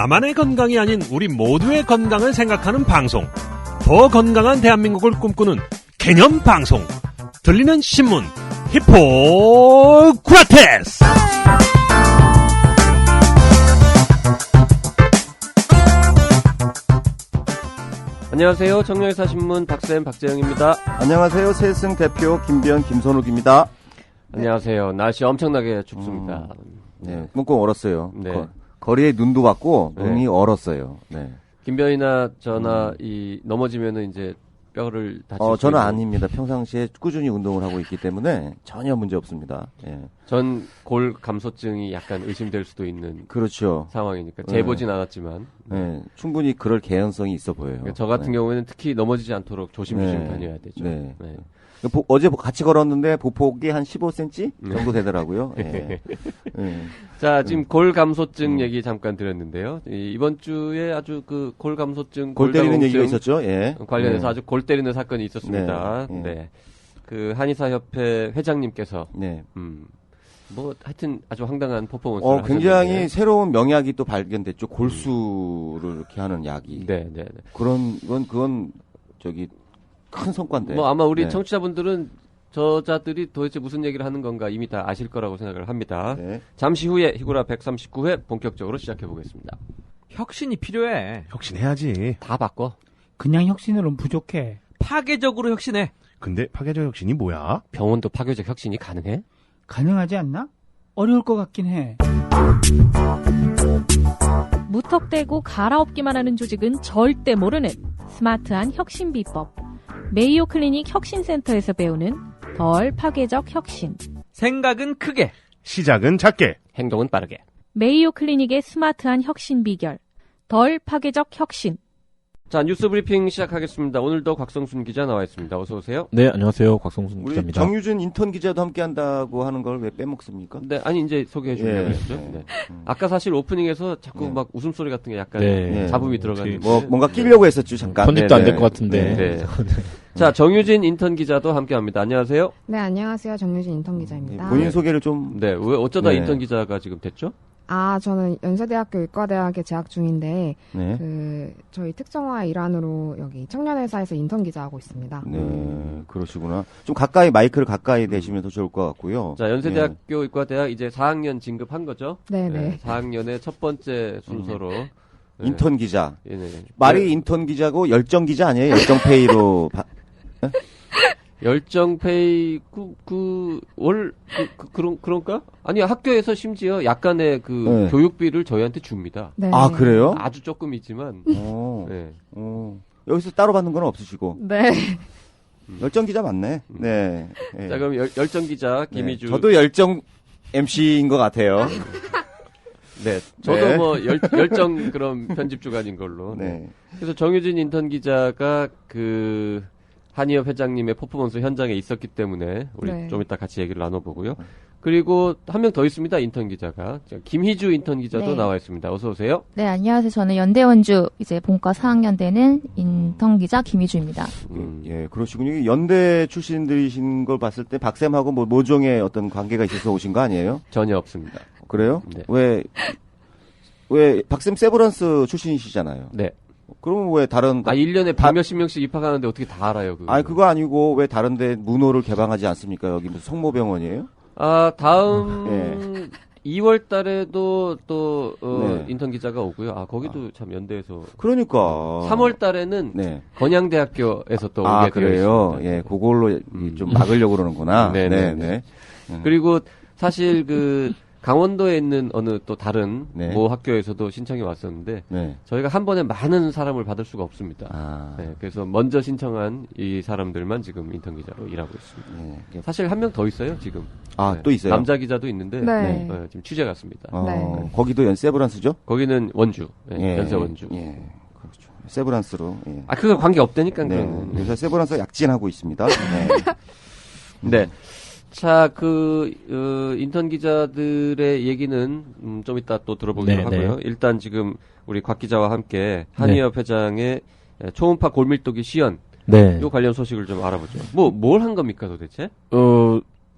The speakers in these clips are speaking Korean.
나만의 건강이 아닌 우리 모두의 건강을 생각하는 방송. 더 건강한 대한민국을 꿈꾸는 개념 방송. 들리는 신문 히포크라테스. 안녕하세요. 청년의사신문 박쌤 박재영입니다. 안녕하세요. 세승 대표 김비연 김선욱입니다. 안녕하세요. 날씨 엄청나게 춥습니다. 네, 꽁꽁 얼었어요. 네. 거리에 눈도 왔고 눈이 얼었어요. 네. 김비연이나 저나 넘어지면은 이제 뼈를 다칠 수 저는 있는. 아닙니다. 평상시에 꾸준히 운동을 하고 있기 때문에 전혀 문제 없습니다. 예. 전 골 감소증이 약간 의심될 수도 있는 그렇죠. 상황이니까 재보진 않았지만 네, 충분히 그럴 개연성이 있어 보여요. 그러니까 저 같은 경우에는 특히 넘어지지 않도록 조심조심 네. 다녀야 되죠. 네. 네. 어제 같이 걸었는데 보폭이 한 15cm 정도 되더라고요. 예. 자, 지금 골 감소증 얘기 잠깐 드렸는데요. 이번 주에 아주 그 골 감소증, 골 때리는 얘기가 있었죠. 예. 관련해서 아주 골 때리는 사건이 있었습니다. 네. 네. 그 한의사협회 회장님께서 네. 뭐 하여튼 아주 황당한 퍼포먼스를 굉장히 하셨는데. 새로운 명약이 또 발견됐죠. 골수를 이렇게 하는 약이. 네. 그건 저기 큰 성과인데. 뭐 아마 우리 네. 청취자분들은 저자들이 도대체 무슨 얘기를 하는 건가 이미 다 아실 거라고 생각을 합니다. 네. 잠시 후에 히구라 139회 본격적으로 시작해 보겠습니다. 혁신이 필요해. 혁신해야지. 다 바꿔. 그냥 혁신으로는 부족해. 파괴적으로 혁신해. 근데 파괴적 혁신이 뭐야? 병원도 파괴적 혁신이 가능해? 가능하지 않나? 어려울 것 같긴 해. 무턱대고 갈아엎기만 하는 조직은 절대 모르는 스마트한 혁신 비법. 메이오 클리닉 혁신센터에서 배우는 덜 파괴적 혁신. 생각은 크게. 시작은 작게. 행동은 빠르게. 메이오 클리닉의 스마트한 혁신 비결. 덜 파괴적 혁신. 자, 뉴스 브리핑 시작하겠습니다. 오늘도 곽성순 기자 나와 있습니다. 어서 오세요. 네, 안녕하세요. 곽성순 우리 기자입니다. 정유준 인턴 기자도 함께 한다고 하는 걸 왜 빼먹습니까? 네, 아니 이제 소개해 주려고 했죠. 네. 아까 사실 오프닝에서 자꾸 막 웃음소리 같은 게 약간 네. 잡음이 들어가는. 뭔가 끼려고 했었죠, 잠깐. 편집도 안 될 네네. 것 같은데. 네. 자, 정유진 인턴 기자도 함께합니다. 안녕하세요. 네, 안녕하세요. 정유진 인턴 기자입니다. 본인 소개를 좀. 네, 왜 어쩌다 네. 인턴 기자가 지금 됐죠? 저는 연세대학교 의과대학에 재학 중인데, 네. 저희 특성화 일환으로 여기 청년회사에서 인턴 기자하고 있습니다. 네, 그러시구나. 좀 마이크를 가까이 대시면 더 좋을 것 같고요. 자, 연세대학교 의과대학 이제 4학년 진급한 거죠? 네네. 4학년의 첫 번째 순서로. 네. 인턴 기자. 네. 말이 인턴 기자고 열정 기자 아니에요? 열정페이로. 열정페이 그런가? 아니 학교에서 심지어 약간의 그 교육비를 저희한테 줍니다. 네. 아, 그래요? 아주 조금이지만. 네. 여기서 따로 받는 건 없으시고. 네. 열정 기자 맞네. 네. 네. 자, 그럼 열정 기자 김희주. 저도 열정 MC인 것 같아요. 네. 저도 네. 뭐 열정 그런 편집 주간인 걸로. 네. 그래서 정유진 인턴 기자가 그 한의협 회장님의 퍼포먼스 현장에 있었기 때문에 우리 네. 좀 이따 같이 얘기를 나눠보고요. 그리고 한 명 더 있습니다. 인턴 기자가. 김희주 인턴 기자도 네. 나와 있습니다. 어서 오세요. 네, 안녕하세요. 저는 연대원주 이제 본과 4학년 되는 인턴 기자 김희주입니다. 예, 그러시군요. 연대 출신들이신 걸 봤을 때 박쌤하고 뭐 모종의 어떤 관계가 있어서 오신 거 아니에요? 전혀 없습니다. 그래요? 네. 왜 박쌤 세브란스 출신이시잖아요. 네. 그러면 왜 다른 1년에 백몇십 명씩 입학하는데 어떻게 다 알아요, 그거? 그거 아니고 왜 다른데 문호를 개방하지 않습니까? 여기 무슨 성모병원이에요? 다음 2월 달에도 또 네. 인턴 기자가 오고요. 거기도 참 연대에서 그러니까 3월 달에는 네. 건양대학교에서 또 오게 되어 그래요. 있습니다. 예, 그걸로 좀 막으려고 그러는구나. 네. 그리고 사실 그 강원도에 있는 어느 또 다른 모 학교에서도 신청이 왔었는데 저희가 한 번에 많은 사람을 받을 수가 없습니다. 네, 그래서 먼저 신청한 이 사람들만 지금 인턴 기자로 일하고 있습니다. 사실 한 명 더 있어요 지금. 또 있어요? 남자 기자도 있는데 네. 지금 취재 갔습니다. 네. 거기도 세브란스죠? 거기는 원주, 연세 원주. 예, 그렇죠. 세브란스로. 예. 그거 관계 없다니까. 네. 요새 세브란스 약진하고 있습니다. 네. 네. 자, 인턴 기자들의 얘기는, 좀 이따 또 들어보기로 하고요. 일단 지금 우리 곽 기자와 함께 한의협 회장의 초음파 골밀도기 시연. 요 관련 소식을 좀 알아보죠. 뭘 한 겁니까 도대체?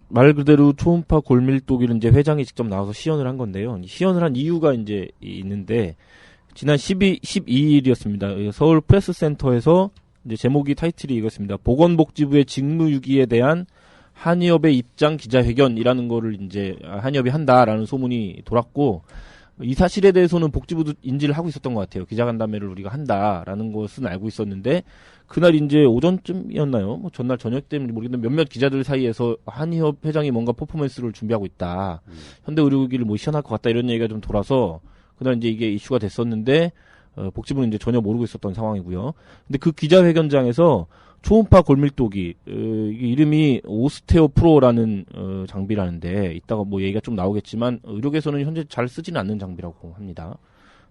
말 그대로 초음파 골밀도기를 이제 회장이 직접 나와서 시연을 한 건데요. 시연을 한 이유가 이제 있는데, 지난 12일이었습니다. 서울 프레스센터에서 이제 제목이 타이틀이 이것입니다. 보건복지부의 직무유기에 대한 한의협의 입장 기자회견이라는 거를 이제 한의협이 한다라는 소문이 돌았고, 이 사실에 대해서는 복지부도 인지를 하고 있었던 것 같아요. 기자간담회를 우리가 한다라는 것은 알고 있었는데, 그날 이제 오전쯤이었나요? 뭐 전날 저녁 때문에 모르겠는데 몇몇 기자들 사이에서 한의협 회장이 뭔가 퍼포먼스를 준비하고 있다. 현대의료기를 뭐 시연할 것 같다 이런 얘기가 좀 돌아서 그날 이제 이게 이슈가 됐었는데, 복지부는 이제 전혀 모르고 있었던 상황이고요. 근데 그 기자회견장에서 초음파 골밀도기, 이게 이름이 오스테오프로라는 장비라는데, 이따가 뭐 얘기가 좀 나오겠지만 의료계에서는 현재 잘 쓰지는 않는 장비라고 합니다.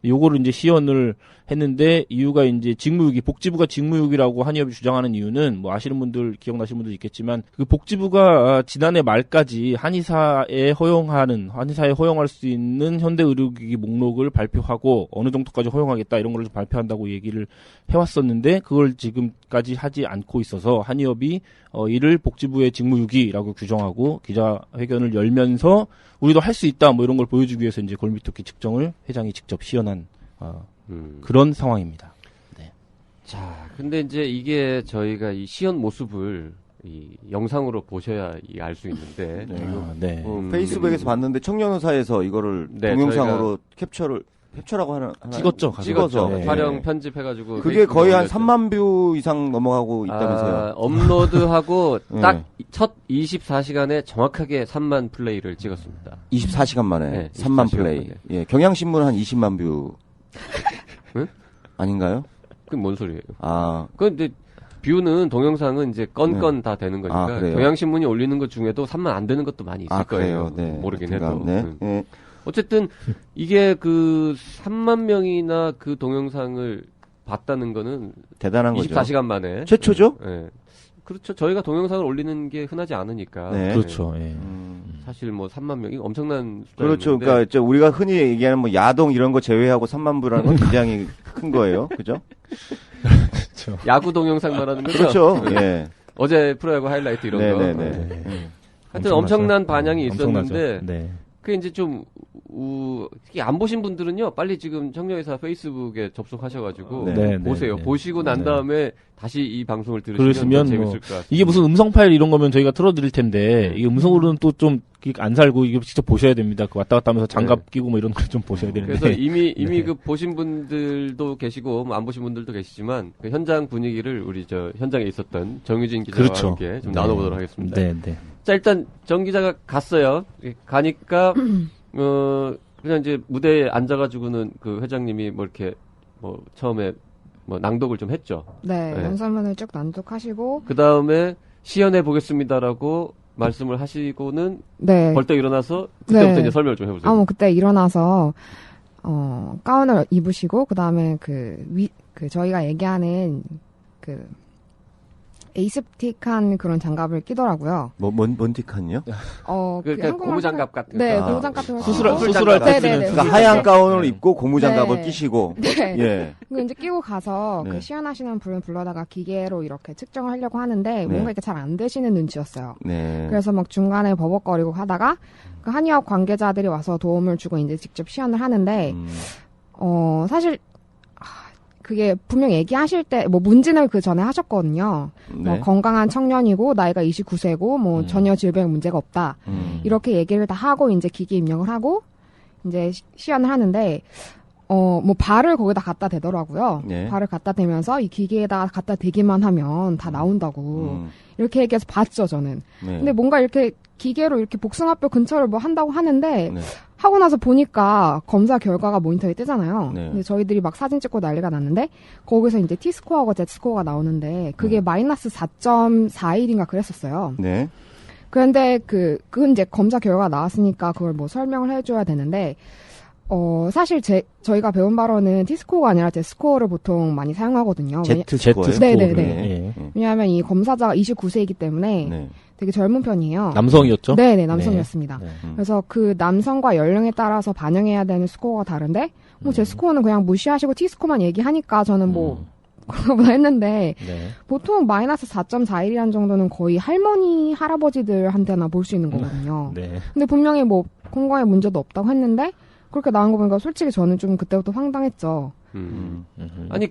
요거를 이제 시연을 했는데, 이유가 이제 직무유기, 복지부가 직무유기라고 한의협이 주장하는 이유는 뭐 아시는 분들, 기억나시는 분들 있겠지만, 그 복지부가 지난해 말까지 한의사에 허용할 수 있는 현대의료기기 목록을 발표하고 어느 정도까지 허용하겠다 이런 걸 좀 발표한다고 얘기를 해왔었는데, 그걸 지금까지 하지 않고 있어서 한의협이 이를 복지부의 직무유기라고 규정하고 기자회견을 열면서 우리도 할 수 있다 뭐 이런 걸 보여주기 위해서 이제 골밀도기 측정을 회장이 직접 시연한 그런 상황입니다. 네. 자, 근데 이제 이게 저희가 이 시연 모습을 이 영상으로 보셔야 알 수 있는데, 네. 페이스북에서 봤는데 청년의사에서 이거를 네, 동영상으로 캡처라고 하나 찍었죠. 찍어서 네. 촬영 편집해가지고 그게 거의 한 3만 뷰 이상 넘어가고 있다면서요. 업로드하고 네. 딱 첫 24시간에 정확하게 3만 플레이를 찍었습니다. 24시간 만에 네, 3만 24시간 플레이. 만에. 예, 경향신문은 한 20만 뷰. 응? 아닌가요? 그게 뭔 소리예요? 아, 근데 뷰는 동영상은 이제 건건 다 되는 거니까, 아, 그래요? 경향신문이 올리는 것 중에도 3만 안 되는 것도 많이 있을 거예요. 그래요. 네. 모르긴 하여튼간, 해도. 네. 네. 어쨌든 이게 그 3만 명이나 그 동영상을 봤다는 거는 대단한 거죠. 24시간 만에 최초죠? 네. 그렇죠. 저희가 동영상을 올리는 게 흔하지 않으니까. 네. 그렇죠. 예. 사실 뭐 3만 명이 엄청난 숫자인데. 그렇죠. 그러니까 우리가 흔히 얘기하는 뭐 야동 이런 거 제외하고 3만 뷰라는 건 굉장히 큰 거예요. 그죠? 그렇죠. 야구 동영상 말하는 거죠. 그렇죠. 예. 어제 프로야구 하이라이트 이런 거. 네네네. 하여튼 엄청난 반향이 있었는데, 네. 그게 이제 좀 특히 안 보신 분들은요, 빨리 지금 청년의사 페이스북에 접속하셔가지고 네. 보세요. 네. 보시고 난 네. 다음에 다시 이 방송을 들으시면 그러시면 더 재밌을 뭐 것 같습니다. 이게 무슨 음성 파일 이런 거면 저희가 틀어드릴 텐데, 이게 음성으로는 또 좀 안 살고 이게 직접 보셔야 됩니다. 그 왔다 갔다 하면서 장갑 끼고 뭐 이런 걸 좀 보셔야 되는데. 그래서 이미 네. 그 보신 분들도 계시고 뭐 안 보신 분들도 계시지만, 그 현장 분위기를 우리 저 현장에 있었던 정유진 기자와 그렇죠. 함께 좀 네. 나눠보도록 하겠습니다. 네, 네. 자, 일단 정 기자가 갔어요. 가니까 그냥 이제 무대에 앉아가지고는 그 회장님이 뭐 이렇게 뭐 처음에 뭐 낭독을 좀 했죠. 네, 네. 연설문을 쭉 낭독하시고 그 다음에 시연해 보겠습니다라고 말씀을 하시고는 네. 벌떡 일어나서 그때부터 네. 이제 설명을 좀 해보세요. 그때 일어나서 가운을 입으시고 그다음에 저희가 얘기하는 그 에이셉틱한 그런 장갑을 끼더라고요. 뭔 틱한요? 그러니까 고무장갑 같은 네, 거. 고무장갑 같은 거 수술할 때 쓰는 네. 그러니까 하얀 가운을 네. 입고 고무장갑을 네. 끼시고. 네. 예. 그 이제 끼고 가서 네. 그 시연하시는 분을 불러다가 기계로 이렇게 측정을 하려고 하는데 뭔가 이렇게 잘 안 되시는 눈치였어요. 네. 그래서 막 중간에 버벅거리고 하다가 그 한의학 관계자들이 와서 도움을 주고 이제 직접 시연을 하는데 사실 그게 분명 얘기하실 때 뭐 문진을 그 전에 하셨거든요. 네. 뭐 건강한 청년이고 나이가 29세고 뭐 전혀 질병 문제가 없다. 이렇게 얘기를 다 하고 이제 기기 입력을 하고 이제 시연을 하는데 뭐 발을 거기다 갖다 대더라고요. 네. 발을 갖다 대면서 이 기계에다 갖다 대기만 하면 다 나온다고 이렇게 얘기해서 봤죠 저는. 네. 근데 뭔가 이렇게 기계로 이렇게 복숭아뼈 근처를 뭐 한다고 하는데 네. 하고 나서 보니까 검사 결과가 모니터에 뜨잖아요. 네. 근데 저희들이 막 사진 찍고 난리가 났는데 거기서 이제 T스코어하고 Z스코어가 나오는데 그게 마이너스 4.41인가 그랬었어요. 네. 그런데 그건 이제 검사 결과가 나왔으니까 그걸 뭐 설명을 해줘야 되는데 사실 저희가 배운 바로는 T스코어가 아니라 Z스코어를 보통 많이 사용하거든요. Z스코어요? 네네네. 네. 왜냐하면 이 검사자가 29세이기 때문에 네. 되게 젊은 편이에요. 남성이었죠? 네네, 남성이었습니다. 네. 그래서 그 남성과 연령에 따라서 반영해야 되는 스코어가 다른데, 뭐 제 스코어는 그냥 무시하시고 T스코어만 얘기하니까 저는 뭐, 그러구나 했는데, 네. 보통 마이너스 4.41이라는 정도는 거의 할머니, 할아버지들한테나 볼 수 있는 거거든요. 네. 근데 분명히 뭐, 건강에 문제도 없다고 했는데, 그렇게 나온 거 보니까 솔직히 저는 좀 그때부터 황당했죠. 아니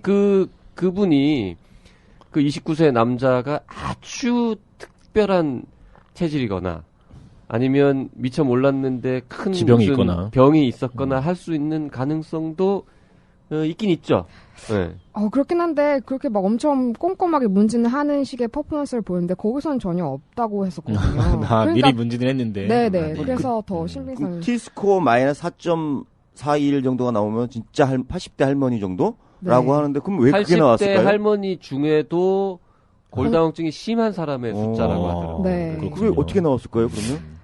그분이 그 29세 남자가 아주 특별한 체질이거나 아니면 미처 몰랐는데 큰 지병이 무슨 있거나. 병이 있었거나 할 수 있는 가능성도 있긴 있죠. 네. 그렇긴 한데 그렇게 막 엄청 꼼꼼하게 문진을 하는 식의 퍼포먼스를 보였는데 거기서는 전혀 없다고 했었거든요. 미리 문진을 했는데. 네네. 그래서 더 신빙성이. T스코어 마이너스 4.41 정도가 나오면 진짜 80대 할머니 정도라고 네. 하는데 그럼 왜 그게 80대 나왔을까요? 할머니 중에도 골다공증이 심한 사람의 숫자라고 하더라고요. 네. 그게 어떻게 나왔을까요? 그러면?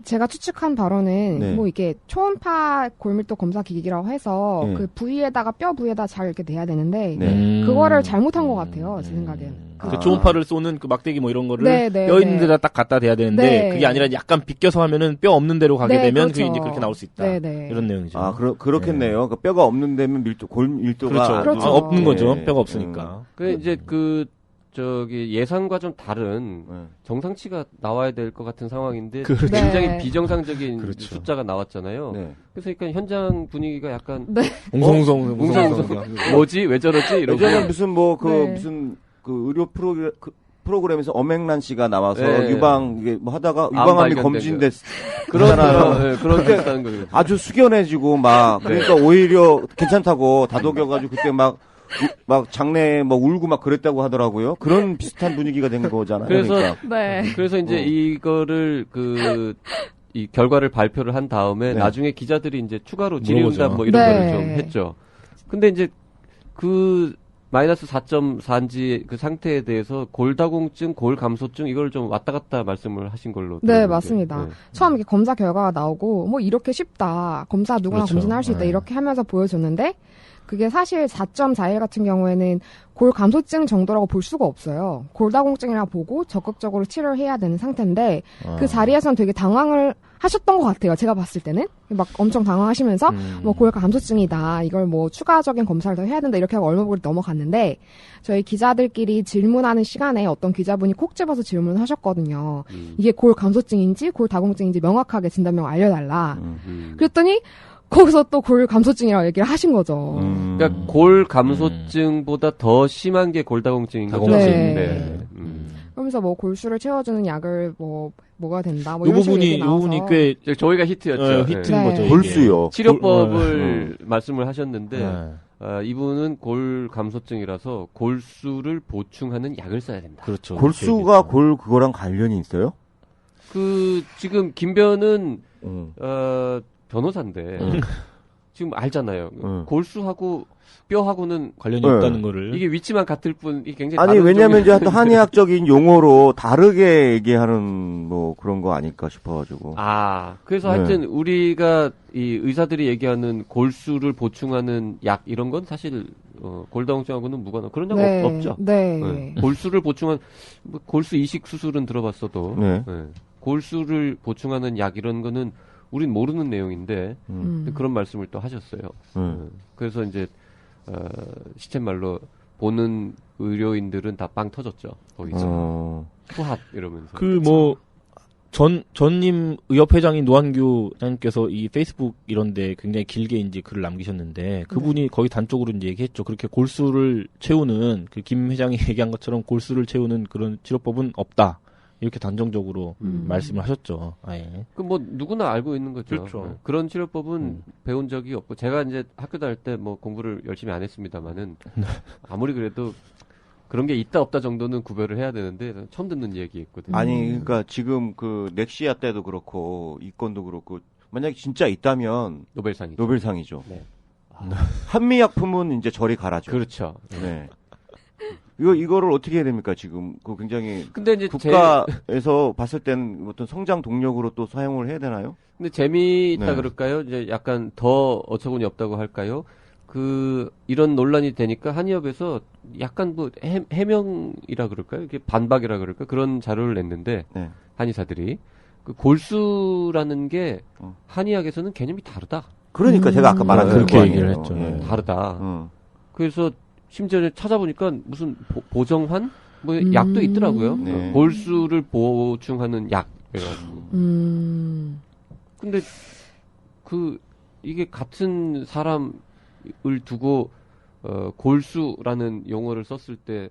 제가 추측한 바로는 네. 뭐 이게 초음파 골밀도 검사 기기라고 해서 네. 그 부위에다가 뼈 부위에다 잘 이렇게 내야 되는데 네. 그거를 잘못한 것 같아요. 제 생각엔. 그 초음파를 쏘는 그 막대기 뭐 이런 거를 네, 네, 뼈 있는 네. 데다 딱 갖다 대야 되는데 네. 그게 아니라 약간 비껴서 하면은 뼈 없는 데로 가게 네, 되면 그렇죠. 그게 이제 그렇게 나올 수 있다. 네, 네. 이런 내용이죠. 그렇겠네요. 그러니까 뼈가 없는 데면 골 밀도가 그렇죠. 아주- 없는 거죠. 네. 뼈가 없으니까. 그 이제 예상과 좀 다른 정상치가 나와야 될 것 같은 상황인데 그렇죠. 굉장히 네. 비정상적인 그렇죠. 숫자가 나왔잖아요. 네. 그래서 그러니까 현장 분위기가 약간 네. 웅성웅성. 뭐지 왜 저러지 이러고 예전에 무슨 네. 무슨 그 의료 프로그램에서 엄앵란 씨가 나와서 네. 유방 이게 뭐 하다가 암 유방암이 발견된 검진됐 그런 그렇잖아요. 그런 게 있다는 거예요. 아주 숙연해지고 막 그러니까 오히려 괜찮다고 다독여가지고 그때 막 장내 뭐 울고 막 그랬다고 하더라고요. 그런 비슷한 분위기가 된 거잖아요. 그래서 그러니까. 네. 그래서 이제 이거를 이 결과를 발표를 한 다음에 네. 나중에 기자들이 이제 추가로 질의응답 물어보죠. 뭐 이런 네. 거를 좀 했죠. 근데 이제 그 마이너스 4.4인지 그 상태에 대해서 골다공증, 골감소증 이걸 좀 왔다 갔다 말씀을 하신 걸로. 네, 들었는데. 맞습니다. 네. 처음 이렇게 검사 결과가 나오고 뭐 이렇게 쉽다. 검사 누구나 그렇죠. 검진할 수 있다. 네. 이렇게 하면서 보여줬는데 그게 사실 4.41 같은 경우에는 골 감소증 정도라고 볼 수가 없어요. 골다공증이라 보고 적극적으로 치료를 해야 되는 상태인데 그 자리에서는 되게 당황을 하셨던 것 같아요. 제가 봤을 때는 막 엄청 당황하시면서 뭐 골 감소증이다. 이걸 뭐 추가적인 검사를 더 해야 된다. 이렇게 하고 얼마 보고 넘어갔는데 저희 기자들끼리 질문하는 시간에 어떤 기자분이 콕 집어서 질문을 하셨거든요. 이게 골 감소증인지 골 다공증인지 명확하게 진단명 알려달라. 그랬더니 거기서 또 골 감소증이라고 얘기를 하신 거죠. 그러니까 골 감소증보다 더 심한 게 골다공증인 거죠. 네. 네. 그러면서 뭐 골수를 채워주는 약을 뭐가 된다. 뭐 이 이런 식으로 부분이 얘기 이 나와서. 부분이 꽤 이제 저희가 히트였죠. 히트인 네. 거죠. 이게. 골수요. 치료법을 말씀을 하셨는데 네. 이분은 골 감소증이라서 골수를 보충하는 약을 써야 된다. 그렇죠. 골수가 그거랑 관련이 있어요? 지금 김변은 음. 변호사인데 지금 알잖아요. 음. 골수하고 뼈하고는 관련이 네. 없다는 거를. 이게 위치만 같을 뿐 이게 굉장히 아니 다른 왜냐면 종류의- 이제 또 한의학적인 용어로 다르게 얘기하는 뭐 그런 거 아닐까 싶어가지고. 그래서 네. 하여튼 우리가 이 의사들이 얘기하는 골수를 보충하는 약 이런 건 사실 골다공증하고는 무관한 그런 약 네. 없죠. 네. 네. 골수를 보충한 뭐 골수 이식 수술은 들어봤어도 네. 골수를 보충하는 약 이런 거는 우린 모르는 내용인데 그런 말씀을 또 하셨어요. 그래서 이제 시쳇말로 보는 의료인들은 다 빵 터졌죠. 거기서 투핫 이러면서. 전임 의협회장인 노한규 회장님께서 이 페이스북 이런데 굉장히 길게 이제 글을 남기셨는데 그분이 거의 단적으로 이제 얘기했죠. 그렇게 골수를 채우는 그 김 회장이 얘기한 것처럼 골수를 채우는 그런 치료법은 없다. 이렇게 단정적으로 말씀을 하셨죠. 아예. 그 뭐 누구나 알고 있는 거죠. 그렇죠. 네. 그런 치료법은 배운 적이 없고 제가 이제 학교 다닐 때 뭐 공부를 열심히 안 했습니다만은 아무리 그래도 그런 게 있다 없다 정도는 구별을 해야 되는데 처음 듣는 얘기였거든요. 아니 그러니까 지금 그 넥시아 때도 그렇고 이 건도 그렇고 만약에 진짜 있다면 노벨상이죠. 네. 한미약품은 이제 저리 가라죠. 그렇죠. 네. 이거를 어떻게 해야 됩니까 지금? 그 굉장히 근데 이제 국가에서 봤을 땐 어떤 성장 동력으로 또 사용을 해야 되나요? 근데 재미있다 네. 그럴까요? 이제 약간 더 어처구니 없다고 할까요? 이런 논란이 되니까 한의협에서 약간 뭐 해명이라 그럴까요? 이게 반박이라 그럴까? 그런 자료를 냈는데 네. 한의사들이 그 골수라는 게 한의학에서는 개념이 다르다. 그러니까 제가 아까 말한 그렇게 거 얘기를 아니에요. 했죠. 예. 다르다. 그래서 심지어 찾아보니까 무슨 보정환 뭐 약도 있더라고요. 네. 골수를 보충하는 약. 그래가지고. 근데 이게 같은 사람을 두고 골수라는 용어를 썼을 때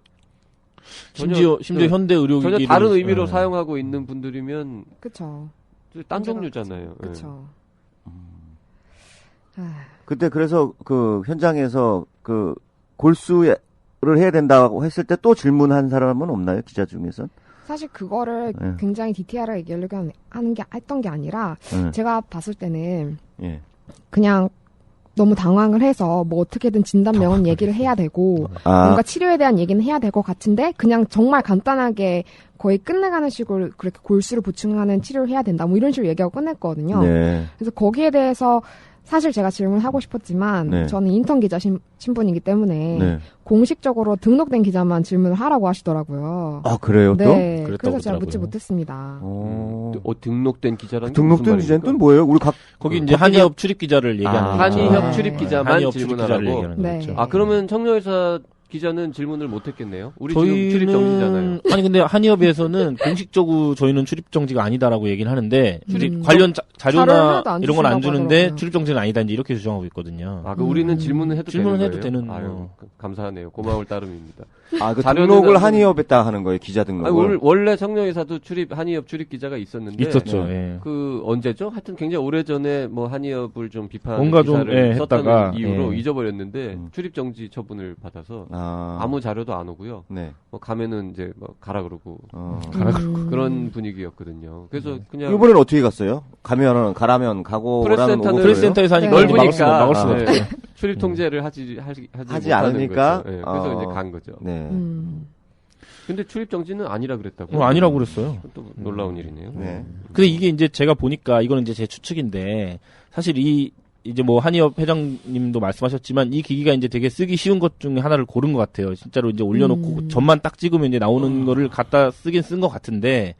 심지어 현대 의료기기를 전혀 다른 의미로 사용하고 있는 분들이면 그쵸. 딴 종류잖아요. 그쵸. 그때 그래서 그 현장에서 그 골수를 해야 된다고 했을 때 또 질문한 사람은 없나요? 기자 중에선? 사실 그거를 네. 굉장히 디테일하게 얘기하려고 했던 게 아니라 네. 제가 봤을 때는 예. 그냥 너무 당황을 해서 뭐 어떻게든 진단명은 얘기를 해야 되고 뭔가 치료에 대한 얘기는 해야 될 것 같은데 그냥 정말 간단하게 거의 끝내가는 식으로 그렇게 골수를 보충하는 치료를 해야 된다 뭐 이런 식으로 얘기하고 끝냈거든요. 네. 그래서 거기에 대해서 사실 제가 질문하고 싶었지만 네. 저는 인턴 기자 신분이기 때문에 네. 공식적으로 등록된 기자만 질문을 하라고 하시더라고요. 아, 그래요? 또? 네. 그랬다고 그래서 제가 하더라고요. 묻지 못했습니다. 등록된 기자라는 게 등록된 무슨 기자는 또 말입니까? 뭐예요? 우리 거기 이제 한의업 출입 기자를 얘기하는 아. 거죠. 한의협 네. 출입 기자만 한의협 출입 기자를 질문하라고. 얘기하는 네. 거죠. 아 그러면 청룡의사 기자는 질문을 못했겠네요. 우리 지금 출입 정지잖아요. 아니 근데 한의협에서는 공식적으로 저희는 출입 정지가 아니다라고 얘기는 하는데 이제 관련 자료를 자료나 하나도 안 이런 건 안 주신다고 주는데 하더라고요. 출입 정지는 아니다 이제 이렇게 주장하고 있거든요. 아, 그 우리는 질문을 해도 질문은 되는 해도 거예요? 되는 아유, 뭐. 감사하네요. 고마울 따름입니다. 아, 그 자료는 등록을 안 한의협에다 하는 거예요, 기자 등록을. 아니, 원래 청룡의사도 한의협 출입 기자가 있었는데 있었죠. 네. 예. 그 언제죠? 하여튼 굉장히 오래전에 뭐 한의협을 좀 비판하는 뭔가 좀, 기사를 썼다는 했다가, 이유로 예. 잊어버렸는데 출입 정지 처분을 받아서 아. 아무 자료도 안 오고요. 네. 뭐 가면은 이제 뭐 가라 그러고 가라 그런 분위기였거든요. 그래서 그냥 이번에는 어떻게 갔어요? 가면 가고 라는 프레스센터는 프레스센터에서 하니까 네. 넓으니까 막을 수가 네. 없죠. 출입 통제를 하지 못하는 않으니까? 거죠. 네, 그래서 이제 간 거죠. 네. 근데 출입 정지는 아니라 그랬다고. 아니라고 그랬어요. 또 놀라운 일이네요. 네. 근데 이게 이제 제가 보니까 이거는 이제 제 추측인데 사실 이제 뭐 한의협 회장님도 말씀하셨지만 이 기기가 이제 되게 쓰기 쉬운 것 중에 하나를 고른 것 같아요. 진짜로 이제 올려놓고 점만 딱 찍으면 이제 나오는 거를 갖다 쓰긴 쓴 것 같은데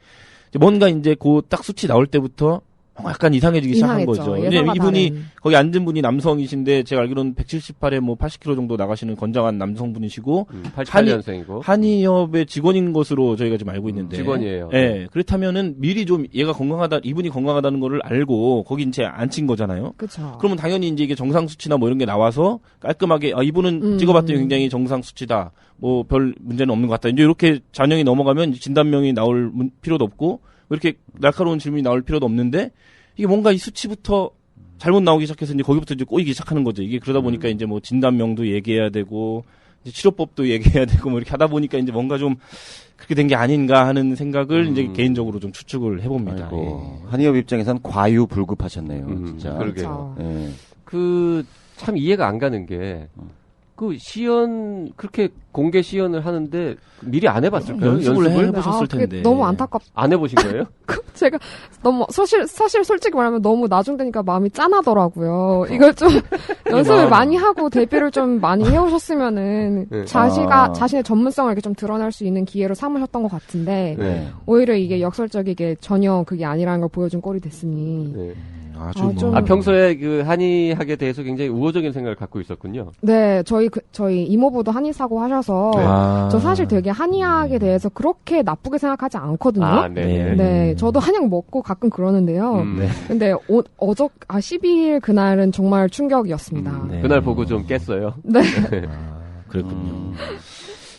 이제 뭔가 이제 그 딱 수치 나올 때부터 약간 이상해지기 시작한 이상했죠. 거죠. 예상과 근데 이분이 다른. 거기 앉은 분이 남성이신데 제가 알기로는 178에 뭐 80kg 정도 나가시는 건장한 남성분이시고 88년생이고 한의협의 직원인 것으로 저희가 지금 알고 있는데 직원이에요. 예. 그렇다면은 미리 좀 얘가 이분이 건강하다는 거를 알고 거기 이제 앉힌 거잖아요. 그렇죠. 그러면 당연히 이제 이게 정상 수치나 뭐 이런 게 나와서 깔끔하게 이분은 찍어봤더니 굉장히 정상 수치다. 뭐 별 문제는 없는 것 같다. 이제 이렇게 잔영이 넘어가면 진단명이 나올 필요도 없고 이렇게 날카로운 질문이 나올 필요도 없는데 이게 뭔가 이 수치부터 잘못 나오기 시작해서 이제 거기부터 이제 꼬이기 시작하는 거죠. 이게 그러다 보니까 이제 뭐 진단명도 얘기해야 되고 이제 치료법도 얘기해야 되고 뭐 이렇게 하다 보니까 이제 뭔가 좀 그렇게 된 게 아닌가 하는 생각을 이제 개인적으로 좀 추측을 해봅니다. 아이고, 한의협 입장에선 과유불급하셨네요, 진짜. 그러게요. 예. 그 참 이해가 안 가는 게 그 시연 그렇게 공개 시연을 하는데 미리 안 해봤을까요? 연습을 해보셨을 그게 텐데 너무 안 해보신 거예요? 제가 너무 사실 솔직히 말하면 너무 나중되니까 마음이 짠하더라고요. 이걸 좀 연습을 많이 하고 데뷔를 좀 많이 해오셨으면은 네. 자신의 전문성을 이렇게 좀 드러낼 수 있는 기회로 삼으셨던 것 같은데 네. 오히려 이게 역설적이게 전혀 그게 아니라는 걸 보여준 꼴이 됐으니 네. 좀- 평소에 그 한의학에 대해서 굉장히 우호적인 생각을 갖고 있었군요. 네, 저희 이모부도 한의사고 하셔서 저 사실 되게 한의학에 대해서 그렇게 나쁘게 생각하지 않거든요. 아, 네. 네, 저도 한약 먹고 가끔 그러는데요. 근데 12일 그날은 정말 충격이었습니다. 네. 그날 보고 좀 깼어요. 네. 그랬군요.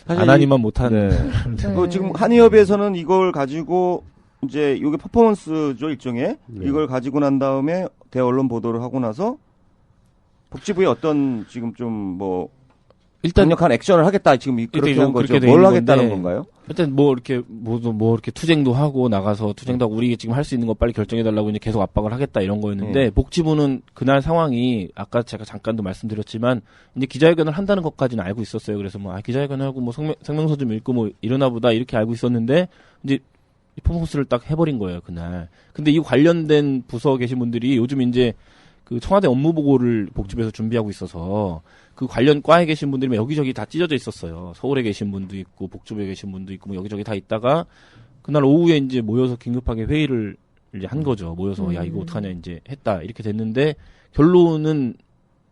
사실 안 하니만 못하는. 네. 지금 한의협에서는 이걸 가지고 이제 이게 퍼포먼스죠, 일종의. 이걸 가지고 난 다음에 대언론 보도를 하고 나서 복지부에 어떤 지금 좀 뭐 일단 강력한 액션을 하겠다 지금 그렇게 일단 한 거죠. 그렇게 돼 뭘 있는 하겠다는 건데 건가요? 일단 뭐 이렇게 뭐 이렇게 투쟁도 하고 나가서 투쟁도 하고 우리 지금 할 수 있는 거 빨리 결정해 달라고 이제 계속 압박을 하겠다 이런 거였는데 복지부는 그날 상황이 아까 제가 잠깐도 말씀드렸지만 이제 기자회견을 한다는 것까지는 알고 있었어요. 그래서 뭐 기자회견하고 뭐 성명서 좀 읽고 뭐 이러나 보다 이렇게 알고 있었는데 이제 이 퍼포먼스를 딱 해버린 거예요 그날. 근데 이 관련된 부서 계신 분들이 요즘 이제 그 청와대 업무 보고를 복지부에서 준비하고 있어서 그 관련 과에 계신 분들이 여기저기 다 찢어져 있었어요. 서울에 계신 분도 있고 복지부에 계신 분도 있고 뭐 여기저기 다 있다가 그날 오후에 이제 모여서 긴급하게 회의를 이제 한 거죠. 모여서 야 이거 어떡하냐 이제 했다 이렇게 됐는데 결론은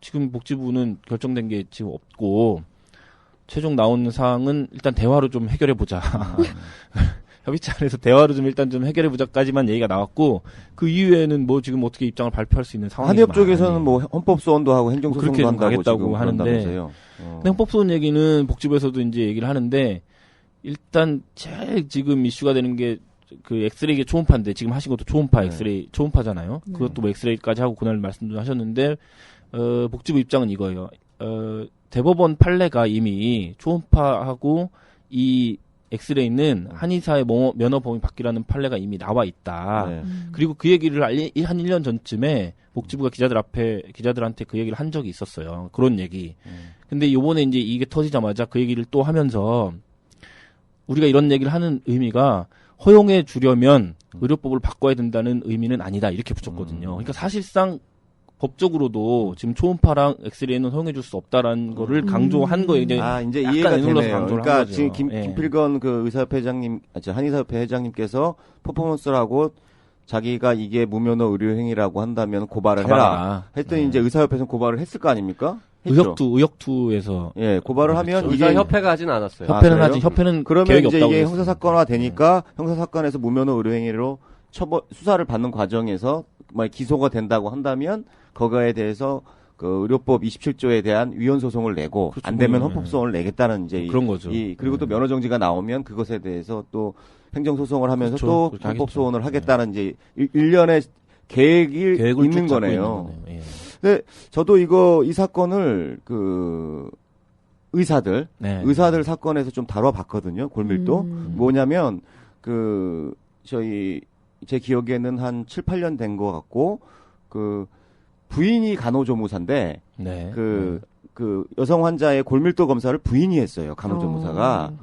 지금 복지부는 결정된 게 지금 없고 최종 나온 사항은 일단 대화로 좀 해결해 보자. 협의체안에서 대화로 좀 일단 좀 해결해보자까지만 얘기가 나왔고 그 이후에는 뭐 지금 어떻게 입장을 발표할 수 있는 상황이 한의협 쪽에서는 뭐 헌법소원도 하고 행정소송도 그렇게 좀 한다고 가겠다고 지금 하는데 그런다면서요. 근데 헌법소원 얘기는 복지부에서도 이제 얘기를 하는데 일단 제일 지금 이슈가 되는 게 그 엑스레이가 초음파인데 지금 하신 것도 초음파 네. 엑스레이 초음파잖아요. 네. 그것도 뭐 엑스레이까지 하고 그날 말씀도 하셨는데 복지부 입장은 이거예요. 대법원 판례가 이미 초음파하고 이 엑스레이는 한의사의 면허 범위 밖이라는 판례가 이미 나와 있다. 네. 그리고 그 얘기를 한 1년 전쯤에 복지부가 기자들한테 그 얘기를 한 적이 있었어요. 그런 얘기. 근데 요번에 이제 이게 터지자마자 그 얘기를 또 하면서 우리가 이런 얘기를 하는 의미가 허용해 주려면 의료법을 바꿔야 된다는 의미는 아니다. 이렇게 붙였거든요. 그러니까 사실상 법적으로도 지금 초음파랑 엑스레이는 허용해 줄 수 없다라는 거를 강조한 거예요. 이제 이제 약간 이해가 애눌러서 되네요. 강조를 그러니까 한 거죠. 지금 예. 김필건 그 의사협회 회장님, 한의사협회 회장님께서 퍼포먼스를 하고 자기가 이게 무면허 의료행위라고 한다면 고발을 해라. 잡아라. 했더니 이제 의사협회에서는 고발을 했을 거 아닙니까? 했죠. 의협투에서 예, 고발을 하면 이게 의사협회가 하진 않았어요. 협회는 그래요? 하지 협회는 그러면 계획이 이제 없다고 이게 했어요. 형사사건화 되니까 형사사건에서 무면허 의료행위로 수사를 받는 과정에서 만약 기소가 된다고 한다면 그거에 대해서 그 의료법 27조에 대한 위헌 소송을 내고 그렇죠. 안 되면 헌법 소송을 내겠다는 이제 그런 거죠. 그리고 또 면허 정지가 나오면 그것에 대해서 또 행정 소송을 하면서 그렇죠. 또 그렇게 헌법 하겠죠. 소원을 하겠다는 이제 일련의 계획이 계획을 있는 쭉 잡고 거네요. 있는 거네요. 예. 근데 저도 이 사건을 그 의사들 사건에서 좀 다뤄봤거든요. 골밀도 뭐냐면 제 기억에는 한 7, 8년 된 것 같고 그 부인이 간호조무사인데 그 여성 환자의 골밀도 검사를 부인이 했어요. 간호조무사가.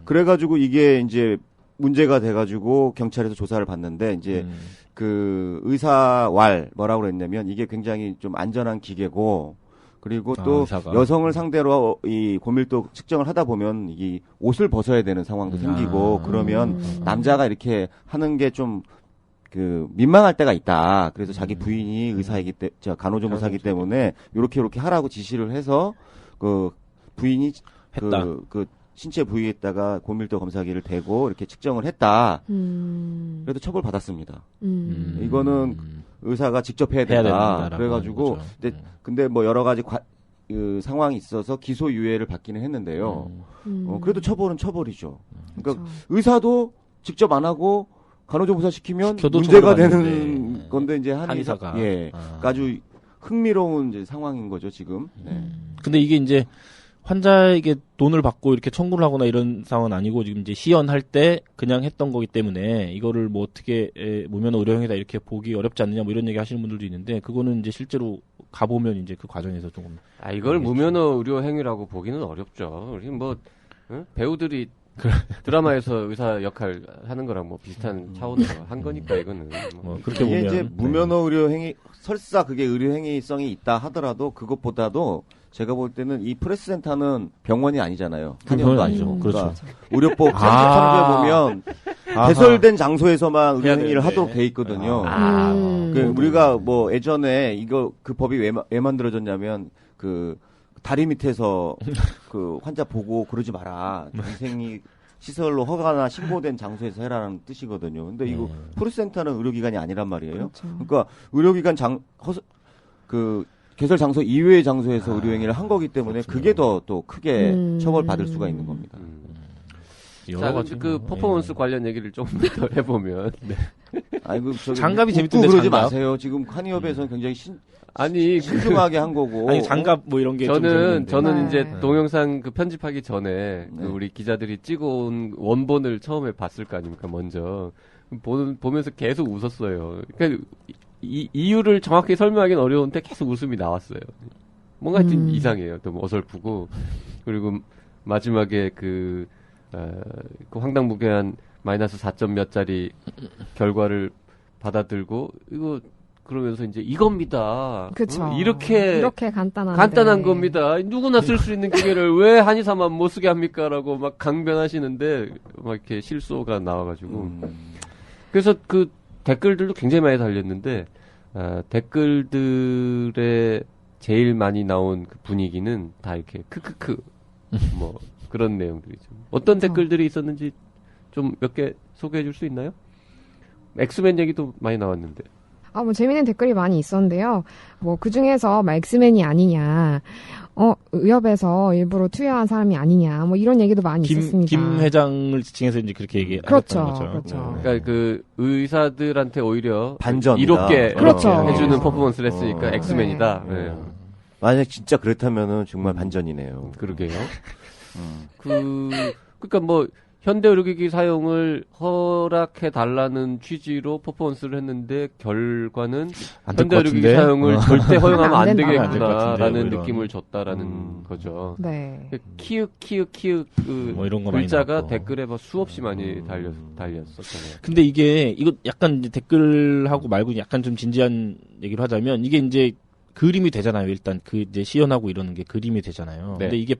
그래가지고 이게 이제 문제가 돼가지고 경찰에서 조사를 받는데 이제 그 의사왈 뭐라고 그랬냐면 이게 굉장히 좀 안전한 기계고 그리고 또 의사가. 여성을 상대로 이 골밀도 측정을 하다 보면 이 옷을 벗어야 되는 상황도 생기고 그러면 남자가 이렇게 하는 게 좀 그 민망할 때가 있다. 그래서 자기 부인이 의사이기 때문에 간호조무사이기 때문에 요렇게 하라고 지시를 해서 그 부인이 했다. 그 신체 부위에다가 골밀도 검사기를 대고 이렇게 측정을 했다. 그래도 처벌 받았습니다. 이거는 의사가 직접 해야 된다. 그래가지고 근데 뭐 여러 가지 그 상황이 있어서 기소 유예를 받기는 했는데요. 그래도 처벌은 처벌이죠. 그러니까 의사도 직접 안 하고 간호조무사 시키면 문제가 되는 건데 이제 한의사가 아주 흥미로운 이제 상황인 거죠 지금. 네. 근데 이게 이제 환자에게 돈을 받고 이렇게 청구를 하거나 이런 상황은 아니고 지금 이제 시연할 때 그냥 했던 거기 때문에 이거를 뭐 어떻게 무면허 의료행위다 이렇게 보기 어렵지 않느냐 뭐 이런 얘기 하시는 분들도 있는데 그거는 이제 실제로 가보면 이제 그 과정에서 조금 이걸 무면허 의료행위라고 보기는 어렵죠. 우리 뭐 배우들이 드라마에서 의사 역할 하는 거랑 뭐 비슷한 차원으로 한 거니까 이거는 뭐 그렇게 이게 보면 이제 무면허 의료행위 설사 그게 의료행위성이 있다 하더라도 그것보다도 제가 볼 때는 이 프레스센터는 병원이 아니잖아요. 한의원도 아니죠. 그렇죠. 의료법 33조에 보면 개설된 장소에서만 의료행위를 하도록 돼 있거든요. 우리가 뭐 예전에 그 법이 왜 만들어졌냐면 그 다리 밑에서 그 환자 보고 그러지 마라. 위생이 시설로 허가나 신고된 장소에서 해라는 뜻이거든요. 근데 이거 프레스센터는 의료기관이 아니란 말이에요. 그렇죠. 그러니까 의료기관 개설 장소 이외의 장소에서 의료행위를 한 거기 때문에 그게 더 또 크게 처벌받을 수가 있는 겁니다. 자, 그 퍼포먼스 관련 얘기를 조금 더 해보면. 아이고, 장갑이 재밌던데 그러지 장갑? 마세요. 지금 한의협에서는 굉장히 신중하게 한 거고. 아니 장갑 뭐 이런 게 저는 네. 이제 동영상 그 편집하기 전에 그 우리 기자들이 찍어온 원본을 처음에 봤을 거 아닙니까 먼저 보면서 계속 웃었어요. 그러니까 이유를 정확히 설명하기는 어려운데 계속 웃음이 나왔어요. 뭔가 좀 이상해요. 너무 어설프고 그리고 마지막에 그 황당무계한 마이너스 4점 몇짜리 결과를 받아들고 이거 그러면서 이제 이겁니다. 그쵸. 이렇게 간단한 겁니다. 누구나 쓸 수 있는 기계를 왜 한의사만 못 쓰게 합니까라고 막 강변하시는데 막 이렇게 실소가 나와가지고 그래서 그 댓글들도 굉장히 많이 달렸는데 댓글들에 제일 많이 나온 그 분위기는 다 이렇게 크크크 뭐 그런 내용들이죠. 어떤 댓글들이 있었는지 좀 몇 개 소개해 줄 수 있나요? 엑스맨 얘기도 많이 나왔는데. 뭐 재밌는 댓글이 많이 있었는데요. 뭐 그중에서 엑스맨이 아니냐, 의협에서 일부러 투여한 사람이 아니냐, 뭐 이런 얘기도 많이 있었습니다. 김 회장을 지칭해서 이제 그렇게 얘기했던 그렇죠, 거죠. 그렇죠. 그러니까 그 의사들한테 오히려 반전 이롭게 그렇죠. 해주는 퍼포먼스를 했으니까 엑스맨이다. 네. 네. 만약 진짜 그렇다면은 정말 반전이네요. 그러게요. 그러니까 뭐 현대 의료기기 사용을 허락해 달라는 취지로 퍼포먼스를 했는데 결과는 현대 의료기기 사용을 절대 허용하면 안 되겠구나라는 느낌을 줬다라는 거죠. 네. 키읔 뭐 이런 거 글자가 많이 댓글에 막 수없이 많이 달렸었잖아요. 근데 이거 약간 이제 댓글하고 말고 약간 좀 진지한 얘기를 하자면 이게 이제 그림이 되잖아요. 일단 이제 시연하고 이러는 게 그림이 되잖아요. 네. 근데 이게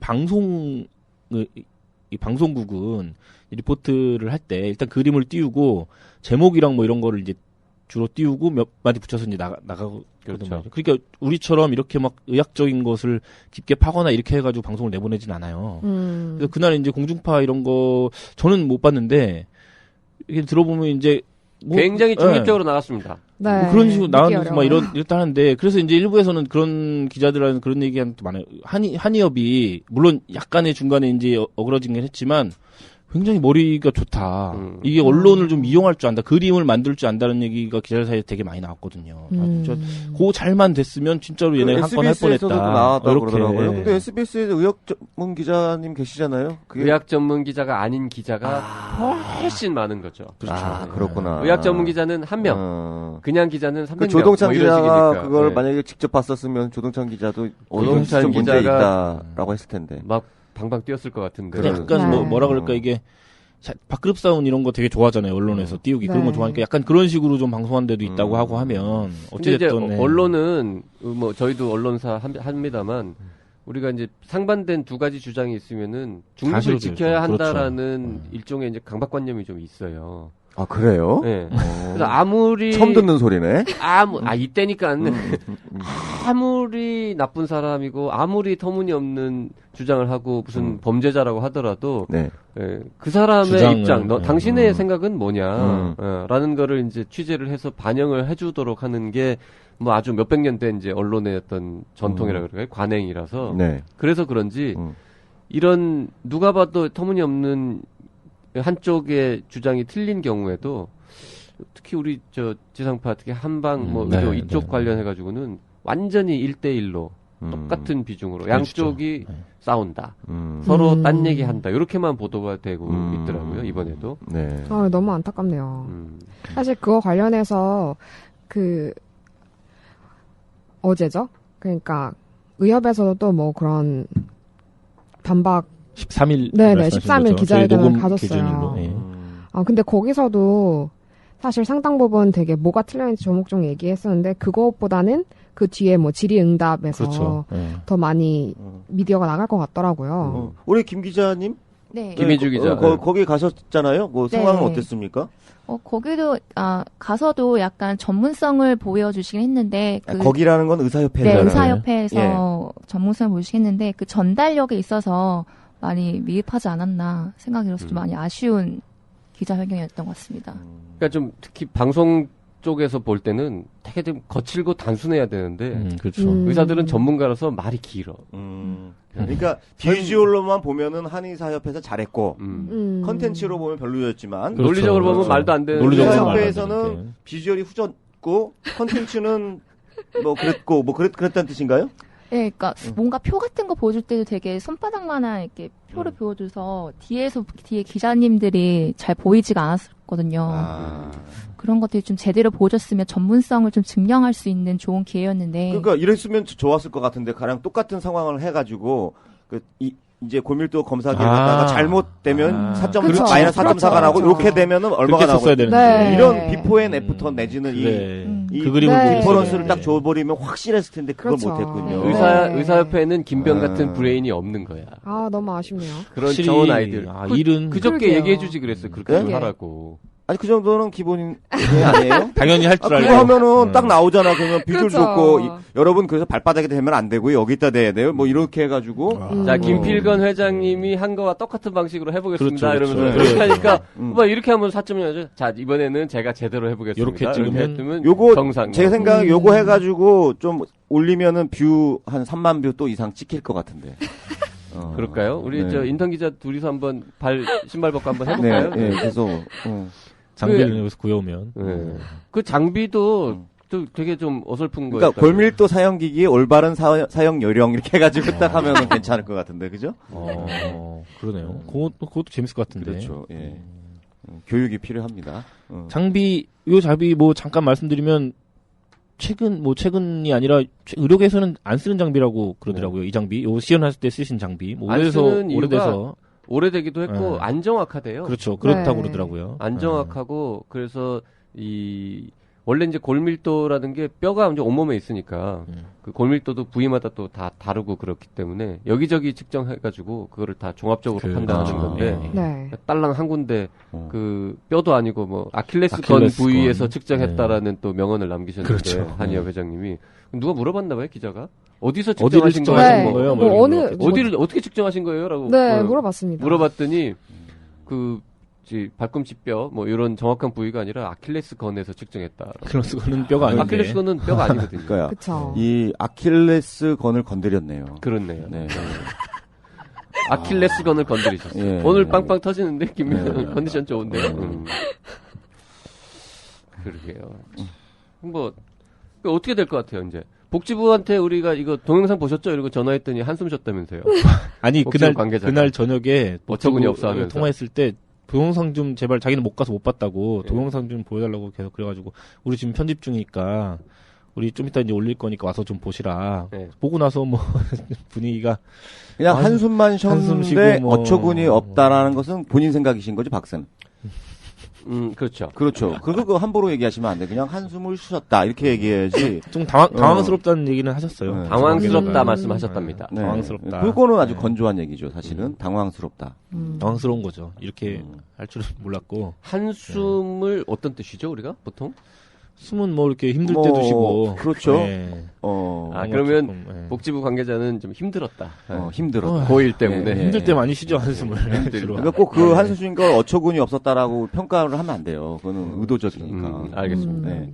방송국은 리포트를 할 때 일단 그림을 띄우고 제목이랑 뭐 이런 거를 이제 주로 띄우고 몇 마디 붙여서 이제 나가고 그렇죠. 그러니까 우리처럼 이렇게 막 의학적인 것을 깊게 파거나 이렇게 해가지고 방송을 내보내진 않아요. 그래서 그날 이제 공중파 이런 거 저는 못 봤는데 이게 들어보면 이제 굉장히 중립적으로 나갔습니다. 네. 뭐 그런 식으로 나와서 막 이렇다 하는데 그래서 이제 일부에서는 그런 기자들한테 그런 얘기하는 게 많아요. 한의협이 물론 약간의 중간에 이제 어그러진 게 했지만 굉장히 머리가 좋다. 이게 언론을 좀 이용할 줄 안다. 그림을 만들 줄 안다는 얘기가 기자들 사이에 되게 많이 나왔거든요. 그거 잘만 됐으면 진짜로 얘네 한 건 할 뻔했다. SBS에서도 나왔다고 이렇게. 그러더라고요. 근데 SBS에 의학 전문 기자님 계시잖아요. 의학 전문 기자가 아닌 기자가 훨씬 많은 거죠. 그렇죠. 그렇구나. 의학 전문 기자는 한 명, 그냥 기자는 300명. 조동찬 뭐 이런 기자가 식이니까. 그걸 네. 만약에 직접 봤었으면 조동찬 기자도 조동찬 문제 기자가 있다라고 했을 텐데. 막 방방 뛰었을 것 같은데. 근데 약간 네. 뭐라 그럴까 이게 밥그릇 싸움 이런 거 되게 좋아하잖아요. 언론에서 띄우기 그런 거 좋아하니까 약간 그런 식으로 좀 방송한 데도 있다고 하고 하면 어찌됐든 이제 언론은 뭐 저희도 언론사 합니다만 우리가 이제 상반된 두 가지 주장이 있으면은 중립을 지켜야 한다라는 일종의 이제 강박관념이 좀 있어요. 아, 그래요? 네. 그래서 아무리 처음 듣는 소리네. 이때니까 아무리 나쁜 사람이고 아무리 터무니없는 주장을 하고 무슨 범죄자라고 하더라도 네. 그 사람의 주장은, 입장, 당신의 생각은 뭐냐, 라는 거를 이제 취재를 해서 반영을 해주도록 하는 게 뭐 아주 몇백 년 된 이제 언론의 어떤 전통이라 그럴까요? 관행이라서. 네. 그래서 그런지 이런 누가 봐도 터무니없는 한쪽의 주장이 틀린 경우에도 특히 우리 지상파 특히 한방 의료 이쪽 관련해 가지고는 완전히 1대1로 똑같은 비중으로 양쪽이 싸운다. 서로 딴 얘기한다. 이렇게만 보도가 되고 있더라고요. 이번에도. 네. 너무 안타깝네요. 사실 그거 관련해서 어제죠? 그러니까 의협에서도 또 뭐 그런 반박 13일 네네 13일 기자회견을 가졌어요. 기준으로, 예. 근데 거기서도 사실 상당 부분 되게 뭐가 틀렸는지 조목조목 얘기했었는데 그것보다는 그 뒤에 뭐 질의응답에서 그렇죠. 더 많이 미디어가 나갈 것 같더라고요. 우리 김 기자님? 네. 김희주 기자. 거기 가셨잖아요. 뭐 상황은 어땠습니까? 거기도 가서도 약간 전문성을 보여주시긴 했는데 거기라는 건 의사협회. 네, 의사협회에서 전문성을 보여주시긴 했는데 그 전달력에 있어서 많이 미흡하지 않았나 생각이 들어서 좀 많이 아쉬운 기자회견이었던 것 같습니다. 그러니까 좀 특히 방송 쪽에서 볼 때는 되게 좀 거칠고 단순해야 되는데 그렇죠. 의사들은 전문가라서 말이 길어. 그러니까 비주얼로만 보면은 한의사협회에서 잘했고 컨텐츠로 보면 별로였지만 그렇죠. 논리적으로 보면 말도 안 되는. 의사협회에서는 비주얼이 후졌고 컨텐츠는 뭐 그랬고 뭐 그랬다는 뜻인가요? 네, 그러니까 뭔가 표 같은 거 보여줄 때도 되게 손바닥만한 이렇게 표를 보여줘서 뒤에 기자님들이 잘 보이지가 않았거든요. 그런 것들이 좀 제대로 보여줬으면 전문성을 좀 증명할 수 있는 좋은 기회였는데. 그러니까 이랬으면 좋았을 것 같은데 가령 똑같은 상황을 해가지고 이제 고밀도 검사기를 갖다가 잘못되면 4.4 마이너스 4.4가 나오고 이렇게 되면은 얼마가 나오고 이런 비포 앤 애프터 내지는 이 그림을 디퍼런스를 딱 줘버리면 확실했을 텐데 그걸 못했군요. 의사협회는 김병 같은 브레인이 없는 거야. 너무 아쉽네요. 그런 좋은 아이들. 그저께 얘기해주지 그랬어요. 그렇게 하라고. 아니 그 정도는 기본이 아니에요? 당연히 할 줄 알고. 그거 하면은 딱 나오잖아. 그러면 비주얼 그쵸. 좋고 여러분 그래서 발바닥에 대면 안 되고요. 여기다 대야 돼요. 뭐 이렇게 해가지고. 자, 김필건 회장님이 한 거와 똑같은 방식으로 해보겠습니다. 그렇죠, 이러면서 그렇죠. 이렇게 하니까 뭐 이렇게 하면 4.0이죠. 자, 이번에는 제가 제대로 해보겠습니다. 이렇게 찍으면 요거 정상. 제 생각에 요거 해가지고 좀 올리면은 뷰 한 3만 뷰 또 이상 찍힐 것 같은데. 그럴까요? 우리 네. 저 인턴 기자 둘이서 한번 신발 벗고 한번 해볼까요? 네, 그래서 장비를 여기서 구해오면. 네. 그 장비도 또 되게 좀 어설픈 거예요. 그러니까 골밀도 사용기기에 올바른 사용 요령 이렇게 해가지고 딱 하면은 괜찮을 것 같은데, 그죠? 그러네요. 그것도 재밌을 것 같은데. 그렇죠. 예. 교육이 필요합니다. 장비 뭐 잠깐 말씀드리면 최근이 아니라 의료계에서는 안 쓰는 장비라고 그러더라고요. 이 장비, 요 시연할 때 쓰신 장비, 뭐 오래돼서 오래되기도 했고 안 정확하대요. 그렇죠. 그렇다고 그러더라고요. 안 정확하고 그래서 원래 이제 골밀도라는 게 뼈가 이제 온몸에 있으니까 그 골밀도도 부위마다 또 다 다르고 그렇기 때문에 여기저기 측정해가지고 그거를 다 종합적으로 판단하는 건데 네. 딸랑 한 군데 그 뼈도 아니고 뭐 아킬레스건 부위에서 측정했다라는 또 명언을 남기셨는데 그렇죠. 한의협 회장님이 누가 물어봤나봐요 기자가 어디서 측정하신 거예요? 네. 어디를 어떻게 측정하신 거예요?라고 네, 물어봤습니다. 물어봤더니 발꿈치 뼈, 뭐, 이런 정확한 부위가 아니라 아킬레스건에서 측정했다. 아킬레스건은 뼈가 아닌데. 아킬레스건은 뼈가 아니거든요. 그러니까 그쵸. 이 아킬레스건을 건드렸네요. 그렇네요. 네. 아킬레스건을 건드리셨어요. 예. 오늘 빵빵 터지는데, 김민현 컨디션 좋은데요. 그러게요. 뭐, 어떻게 될 것 같아요, 이제? 복지부한테 우리가 이거 동영상 보셨죠? 이러고 전화했더니 한숨 쉬었다면서요. 아니, 그날 저녁에 어처구니 없어 하면서 통화했을 때 동영상 좀 제발 자기는 못 가서 못 봤다고 동영상 좀 보여달라고 계속 그래가지고 우리 지금 편집 중이니까 우리 좀 이따 이제 올릴 거니까 와서 좀 보시라. 보고 나서 뭐 분위기가 그냥 한숨만 쉬었는데 뭐 어처구니 없다라는 것은 본인 생각이신 거죠, 박사는? 그렇죠. 그렇죠. 그거 함부로 얘기하시면 안 돼. 그냥 한숨을 쉬었다 이렇게 얘기해야지. 좀 당황스럽다는 얘기는 하셨어요. 당황스럽다 말씀하셨답니다. 네. 당황스럽다. 그거는 아주 건조한 얘기죠, 사실은. 당황스럽다. 당황스러운 거죠. 이렇게 할 줄은 몰랐고. 한숨을 어떤 뜻이죠, 우리가 보통? 숨은 뭐 이렇게 힘들 때도 쉬고. 그렇죠. 네. 그러면 조금, 복지부 관계자는 좀 힘들었다. 힘들었다. 고일 때문에. 힘들 때 많이 쉬죠, 한숨을. 그러니까 꼭 그 한숨 쉰 걸 어처구니 없었다라고 평가를 하면 안 돼요. 그거는 의도적이니까. 알겠습니다. 네.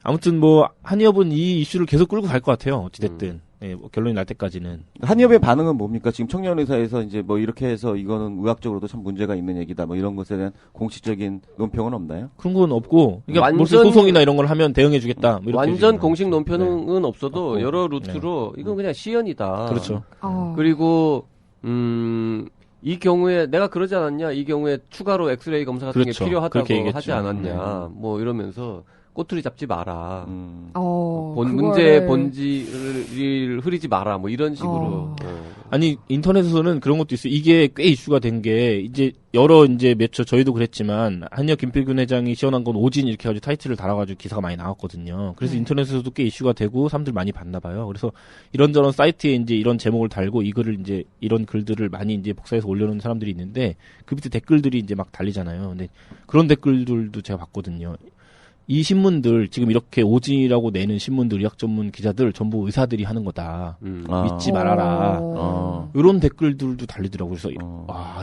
아무튼 뭐 한의협은 이 이슈를 계속 끌고 갈 것 같아요. 어찌됐든. 뭐 결론이 날 때까지는. 한의협의 반응은 뭡니까? 지금 청년의사에서 이제 뭐 이렇게 해서 이거는 의학적으로도 참 문제가 있는 얘기다. 뭐 이런 것에 대한 공식적인 논평은 없나요? 그런 건 없고. 그러니까 무슨 소송이나 이런 걸 하면 대응해주겠다. 뭐 완전 공식 논평은 없어도 여러 루트로 이건 그냥 시연이다. 그렇죠. 그리고 이 경우에 내가 그러지 않았냐? 이 경우에 추가로 엑스레이 검사 같은 게 필요하다고 하지 않았냐? 뭐 이러면서 꼬투리 잡지 마라. 문제의 본질을 흐리지 마라. 뭐 이런 식으로. 아니 인터넷에서는 그런 것도 있어요. 이게 꽤 이슈가 된 게 이제 몇 초 저희도 그랬지만 한의학 김필균 회장이 시연한 건 오진 이렇게 해가지고 타이틀을 달아가지고 기사가 많이 나왔거든요. 그래서 인터넷에서도 꽤 이슈가 되고 사람들 많이 봤나 봐요. 그래서 이런저런 사이트에 이제 이런 제목을 달고 이 글을 이제 이런 글들을 많이 이제 복사해서 올려놓은 사람들이 있는데 그 밑에 댓글들이 이제 막 달리잖아요. 근데 그런 댓글들도 제가 봤거든요. 이 신문들 지금 이렇게 오진이라고 내는 신문들 의학 전문 기자들 전부 의사들이 하는 거다. 믿지 말아라. 이런 댓글들도 달리더라고요. 그래서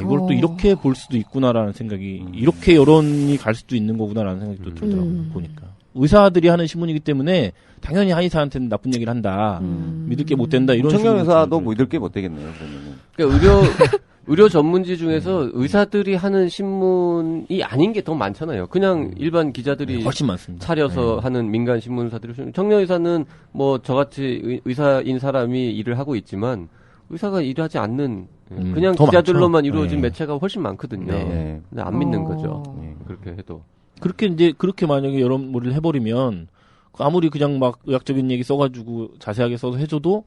이걸 또 이렇게 볼 수도 있구나라는 생각이 이렇게 여론이 갈 수도 있는 거구나라는 생각이 또 들더라고요. 보니까 의사들이 하는 신문이기 때문에 당연히 한의사한테는 나쁜 얘기를 한다. 믿을 게 못 된다. 이런 청년 의사도 믿을 게 못 되겠네요. 그러면은. 그러니까 의료 전문지 중에서 의사들이 하는 신문이 아닌 게 더 많잖아요. 그냥 일반 기자들이 훨씬 많습니다. 차려서 하는 민간 신문사들이 청년 의사는 뭐 저같이 의사인 사람이 일을 하고 있지만 의사가 일하지 않는 그냥 기자들로만 이루어진 매체가 훨씬 많거든요. 근데 안 믿는 거죠. 그렇게 해도. 그렇게 만약에 여론몰이를 해버리면 아무리 그냥 막 의학적인 얘기 써가지고 자세하게 써서 해줘도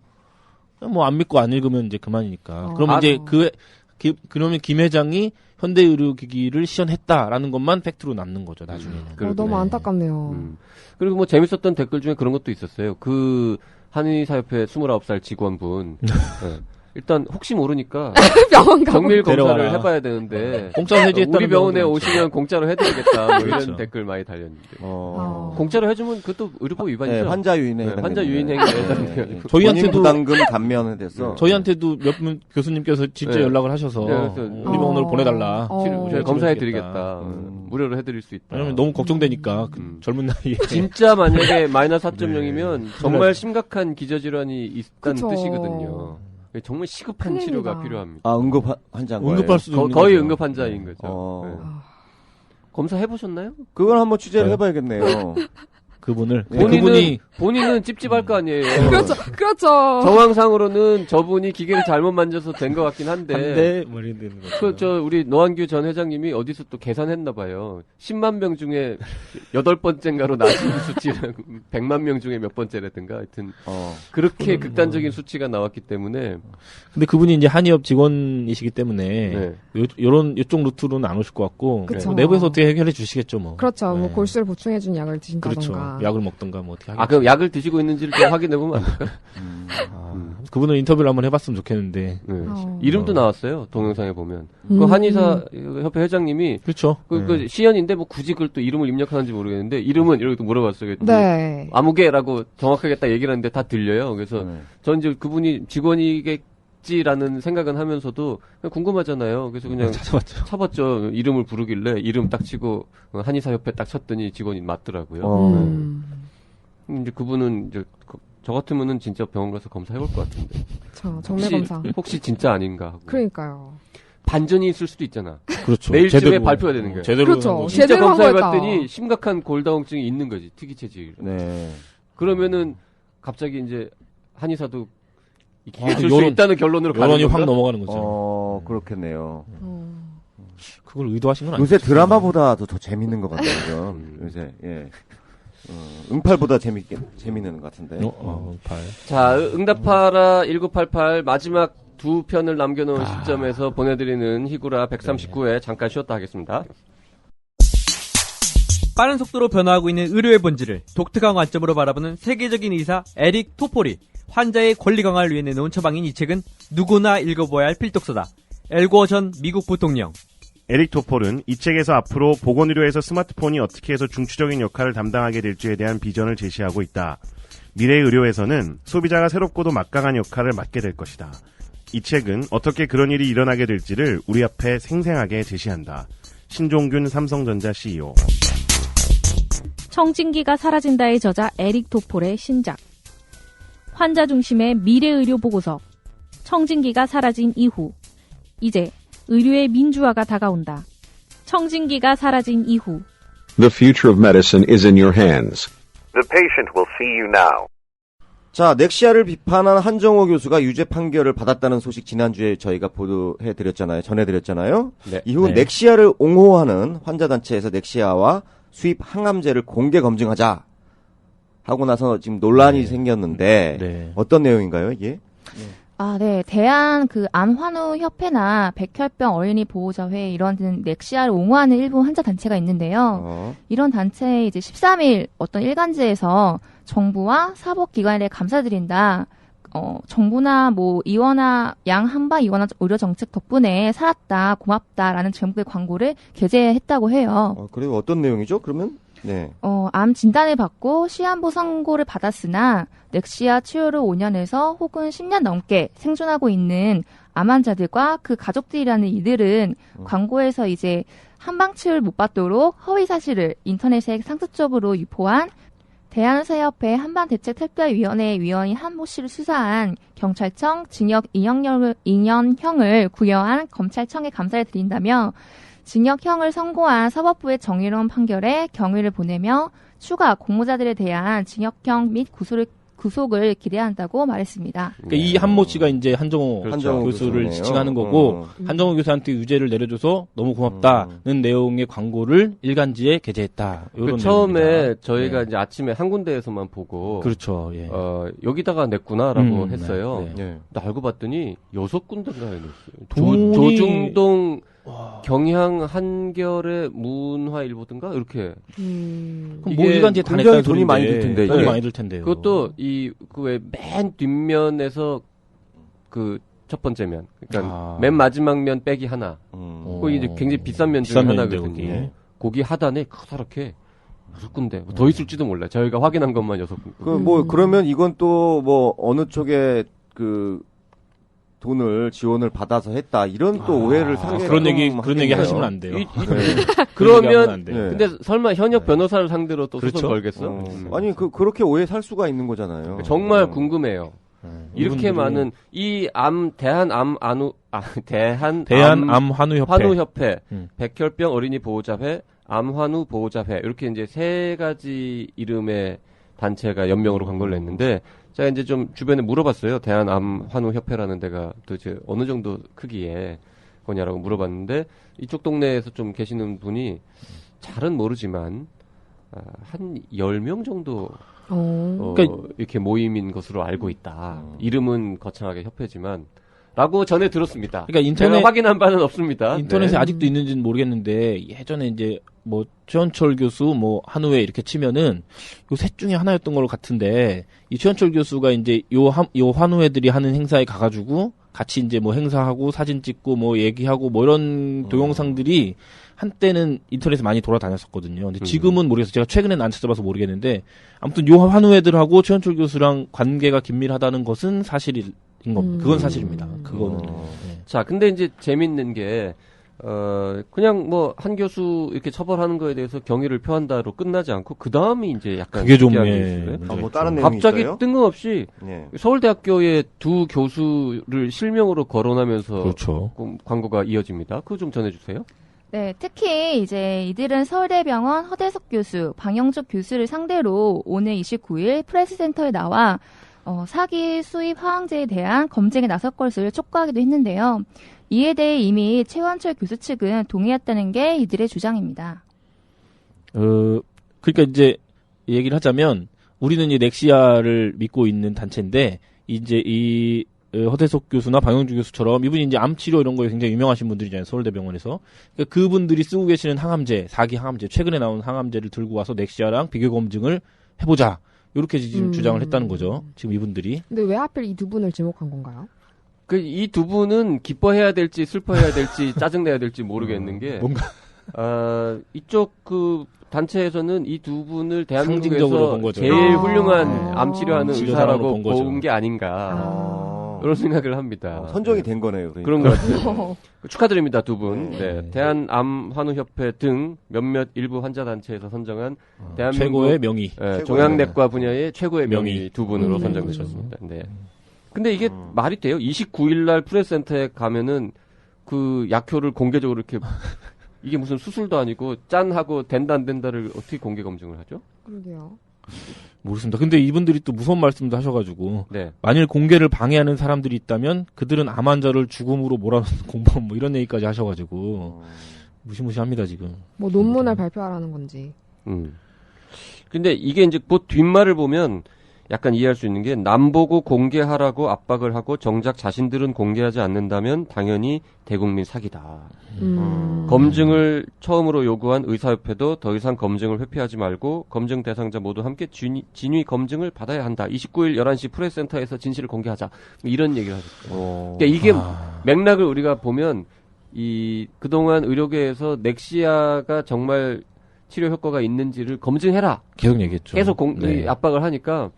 뭐 안 믿고 안 읽으면 이제 그만이니까. 그러면 이제 그러면 김 회장이 현대의료기기를 시연했다라는 것만 팩트로 남는 거죠, 나중에는. 너무 안타깝네요. 그리고 뭐 재밌었던 댓글 중에 그런 것도 있었어요. 그 한의사협회 29살 직원분. 일단 혹시 모르니까 병원 가고 정밀 검사를 데려와라. 해봐야 되는데 공짜로 해주겠다는 우리 병원에 병원도 오시면 공짜로 해드리겠다 뭐 그렇죠. 이런 댓글 많이 달렸는데 어. 공짜로 해주면 그것도 의료법 위반이죠. 네, 환자 유인에 네, 환자 유인행위에 해당돼요. 본인 저희한테도 부담금 감면에 대해서 저희한테도 몇 분 교수님께서 직접 네. 연락을 하셔서 네, 그래서 우리 병원으로 보내달라. 저희가 검사해드리겠다. 무료로 해드릴 수 있다. 왜냐면 너무 걱정되니까 젊은 나이에 진짜 만약에 마이너스 4.0이면 정말 심각한 기저질환이 있다는 그쵸. 뜻이거든요. 정말 시급한 큰일이다. 치료가 필요합니다. 아 응급 환자인 거예요. 응급할 수도 있는 거의 거죠. 응급 환자인 거죠. 어. 네. 검사 해보셨나요? 그걸 한번 취재를 네. 해봐야겠네요. 그분을 본인은 찝찝할 거 아니에요. 그렇죠. 그렇죠. 정황상으로는 저분이 기계를 잘못 만져서 된 것 같긴 한데. 뭐 이런 되는 거죠. 우리 노한규 전 회장님이 어디서 또 계산했나 봐요. 10만 명 중에 8번째인가로 낮은 수치랑 100만 명 중에 몇 번째라든가 하여튼 그렇게 극단적인 수치가 나왔기 때문에. 근데 그분이 이제 한의업 직원이시기 때문에 네. 요쪽 루트로는 안 오실 것 같고 그쵸. 내부에서 어떻게 해결해 주시겠죠 뭐. 그렇죠. 뭐 네. 골수를 보충해준 약을 드신다던가. 그렇죠. 약을 먹던가 뭐 어떻게 하겠죠. 그럼 약을 드시고 있는지를 좀 확인해보면 안 될까요? 그분은 인터뷰를 한번 해봤으면 좋겠는데. 네. 이름도 나왔어요. 동영상에 보면. 그 음. 한의사 협회 회장님이 그렇죠. 그 시연인데 뭐 굳이 그걸 또 이름을 입력하는지 모르겠는데 이름은 이렇게 또 물어봤어요. 그랬더니 네. 아무개라고 정확하게 딱 얘기를 하는데 다 들려요. 그래서 전 이제 그분이 직원이겠지라는 생각은 하면서도 그냥 궁금하잖아요. 그래서 그냥 찾아봤죠. 이름을 부르길래 이름 딱 치고 한의사 협회 딱 쳤더니 직원이 맞더라고요. 이제 그분은 이제 저 같으면은 진짜 병원 가서 검사해볼 것 같은데. 정밀검사. 혹시 진짜 아닌가 하고. 그러니까요. 반전이 있을 수도 있잖아. 그렇죠. 내일쯤에 제대로, 발표가 되는 거예요. 제대로 그렇죠. 진짜 제대로 한 검사해봤더니 심각한 골다공증이 있는 거지. 특이체질. 네. 그러면은 갑자기 이제 한의사도 이 기계 쓸 수 있다는 결론으로 가는 여론이 건가? 확 넘어가는 거죠. 그렇겠네요. 그걸 의도하신 건 아니죠. 요새 드라마보다도 더 재밌는 것 같아요. 요새 예. 응팔보다 재밌는 것 같은데. 응팔. 자, 응답하라 1988 마지막 두 편을 남겨놓은 시점에서 보내드리는 히구라 139회 잠깐 쉬었다 하겠습니다. 빠른 속도로 변화하고 있는 의료의 본질을 독특한 관점으로 바라보는 세계적인 의사 에릭 토포리. 환자의 권리 강화를 위해 내놓은 처방인 이 책은 누구나 읽어보아야 할 필독서다. 엘고 전 미국 부통령. 에릭 토폴은 이 책에서 앞으로 보건의료에서 스마트폰이 어떻게 해서 중추적인 역할을 담당하게 될지에 대한 비전을 제시하고 있다. 미래 의료에서는 소비자가 새롭고도 막강한 역할을 맡게 될 것이다. 이 책은 어떻게 그런 일이 일어나게 될지를 우리 앞에 생생하게 제시한다. 신종균 삼성전자 CEO. 청진기가 사라진다의 저자 에릭 토폴의 신작. 환자 중심의 미래 의료 보고서. 청진기가 사라진 이후. 이제 의료의 민주화가 다가온다. 청진기가 사라진 이후. The future of medicine is in your hands. The patient will see you now. 자, 넥시아를 비판한 한정호 교수가 유죄 판결을 받았다는 소식 지난주에 저희가 전해드렸잖아요. 네. 이후 네. 넥시아를 옹호하는 환자단체에서 넥시아와 수입 항암제를 공개 검증하자 하고 나서 지금 논란이 생겼는데 네. 어떤 내용인가요, 이게? 네. 대한 암환우협회나 백혈병 어린이 보호자회 이런 넥시아를 옹호하는 일부 환자 단체가 있는데요. 이런 단체에 이제 13일 어떤 일간지에서 정부와 사법기관에 감사드린다. 정부나 뭐 이원화 양한방 이원화 의료 정책 덕분에 살았다 고맙다라는 제목의 광고를 게재했다고 해요. 그리고 어떤 내용이죠? 그러면 네. 암 진단을 받고 시한부 선고를 받았으나 넥시아 치료를 5년에서 혹은 10년 넘게 생존하고 있는 암 환자들과 그 가족들이라는 이들은 광고에서 이제 한방 치료를 못 받도록 허위 사실을 인터넷에 상습적으로 유포한 대한의사협회 한방대책특별위원회 위원인 한모 씨를 수사한 경찰청 징역 2년형을 구형한 검찰청에 감사를 드린다며 징역형을 선고한 사법부의 정의로운 판결에 경의를 보내며 추가 공모자들에 대한 징역형 및 구속을 기대한다고 말했습니다. 그러니까 이 한모 씨가 이제 한정호 교수를 교수네요. 지칭하는 거고 한정호 교수한테 유죄를 내려줘서 너무 고맙다는 내용의 광고를 일간지에 게재했다. 처음에 저희가 이제 아침에 한 군데에서만 보고 그렇죠. 예. 여기다가 냈구나라고 했어요. 네. 근데 알고 봤더니 6군데가 냈어요. 조중동 경향 한결의 문화일보든가 이렇게. 그럼 뭐 일간지에 다 냈다는 돈이 많이 들 텐데. 돈이 많이 들 텐데요. 그것도 그 왜 맨 뒷면에서 그 첫 번째 면. 그러니까 맨 마지막 면 빼기 하나. 거기 이제 굉장히 비싼 면 중에 하나거든요. 고기 하단에 커다랗게 6군데. 더 있을지도 몰라요. 저희가 확인한 것만 6군데. 그러면 이건 또 어느 쪽에 돈을 지원을 받아서 했다 이런 또 오해를 상대 그런 얘기 하시면 안 돼요. 그러면 근데 설마 현역 변호사를 상대로 또 소송 걸겠어? 아니 그렇게 오해 살 수가 있는 거잖아요. 정말 궁금해요. 이렇게 많은 이 대한암환우협회, 백혈병 어린이 보호자회, 암환우 보호자회 이렇게 이제 세 가지 이름의 단체가 연명으로 간 걸로 했는데. 제가 이제 좀 주변에 물어봤어요. 대한암환우협회라는 데가 도대체 어느 정도 크기의 거냐라고 물어봤는데 이쪽 동네에서 좀 계시는 분이 잘은 모르지만 한 10명 정도 그러니까 이렇게 모임인 것으로 알고 있다. 이름은 거창하게 협회지만 라고 전에 들었습니다. 그러니까 인터넷 제가 확인한 바는 없습니다. 인터넷에 아직도 있는지는 모르겠는데 예전에 이제 최원철 교수 한우회 이렇게 치면은 요 셋 중에 하나였던 걸로 같은데 이 최원철 교수가 이제 요 환우회들이 하는 행사에 가가지고 같이 이제 행사하고 사진 찍고 얘기하고 이런 동영상들이 한때는 인터넷에 많이 돌아다녔었거든요. 근데 지금은 모르겠어요. 제가 최근에는 안 찾아봐서 모르겠는데 아무튼 요 환우회들하고 최원철 교수랑 관계가 긴밀하다는 것은 사실인 겁니다. 그건 사실입니다. 그거는. 자, 근데 이제 재밌는 게 그냥 한 교수 이렇게 처벌하는 거에 대해서 경의를 표한다로 끝나지 않고 그 다음이 이제 약간 그게 좀 다른 내용이 갑자기 있어요? 뜬금없이 서울대학교의 두 교수를 실명으로 거론하면서 그렇죠. 광고가 이어집니다. 그거 좀 전해주세요. 네, 특히 이제 이들은 서울대병원 허대석 교수, 방영숙 교수를 상대로 오늘 29일 프레스센터에 나와 사기 수입 화황제에 대한 검증에 나설 것을 촉구하기도 했는데요. 이에 대해 이미 최원철 교수 측은 동의했다는 게 이들의 주장입니다. 그러니까 이제 얘기를 하자면 우리는 이 넥시아를 믿고 있는 단체인데 이제 이 허대석 교수나 방영주 교수처럼 이분이 이제 암 치료 이런 거에 굉장히 유명하신 분들이잖아요. 서울대병원에서. 그러니까 그분들이 쓰고 계시는 항암제, 사기 항암제, 최근에 나온 항암제를 들고 와서 넥시아랑 비교 검증을 해보자. 이렇게 지금 주장을 했다는 거죠. 지금 이분들이. 근데 왜 하필 이 두 분을 지목한 건가요? 이 두 분은 기뻐해야 될지 슬퍼해야 될지 짜증내야 될지 모르겠는 게 뭔가 이쪽 단체에서는 이 두 분을 상징적으로 본 대한민국에서 거죠. 제일 훌륭한 암 치료하는 의사라고 본 게 아닌가 그런 생각을 합니다. 선정이 된 거네요. 그러니까. 그런 것 같아요. 축하드립니다, 두 분. 대한암환우협회 등 몇몇 일부 환자 단체에서 선정한 대한민국 최고의 명의, 종양내과 분야의 최고의 명의 두 분으로 선정되셨습니다. 네. 근데 이게 말이 돼요? 29일 날 프레스센터에 가면은 그 약효를 공개적으로 이렇게 이게 무슨 수술도 아니고 짠 하고 된다 안 된다를 어떻게 공개 검증을 하죠? 그러게요. 모르겠습니다. 근데 이분들이 또 무서운 말씀도 하셔가지고 만일 공개를 방해하는 사람들이 있다면 그들은 암 환자를 죽음으로 몰아넣는 공범 이런 얘기까지 하셔가지고 무시무시합니다 지금. 논문을 발표하라는 건지. 근데 이게 이제 그 뒷말을 보면 약간 이해할 수 있는 게 남보고 공개하라고 압박을 하고 정작 자신들은 공개하지 않는다면 당연히 대국민 사기다. 검증을 처음으로 요구한 의사협회도 더 이상 검증을 회피하지 말고 검증 대상자 모두 함께 진위 검증을 받아야 한다. 29일 11시 프레스센터에서 진실을 공개하자. 이런 얘기를 하셨어요. 그러니까 이게 맥락을 우리가 보면 그동안 의료계에서 넥시아가 정말 치료 효과가 있는지를 검증해라. 계속 얘기했죠. 계속 압박을 하니까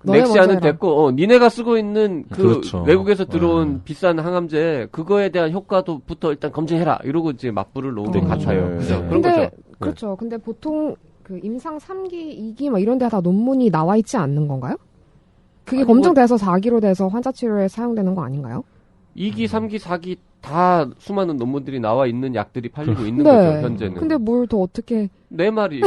넥시아는 됐고, 니네가 쓰고 있는 그렇죠. 외국에서 들어온 비싼 항암제, 그거에 대한 효과도부터 일단 검증해라. 이러고 이제 맞불을 놓은 것 같아요. 그런 거죠. 그렇죠. 근데 보통 임상 3기, 2기 이런 데 다 논문이 나와 있지 않는 건가요? 그게 검증돼서 4기로 돼서 환자 치료에 사용되는 거 아닌가요? 2기, 3기, 4기 다 수많은 논문들이 나와 있는 약들이 팔리고 있는 거죠, 현재는. 근데 뭘 더 어떻게. 내 말이.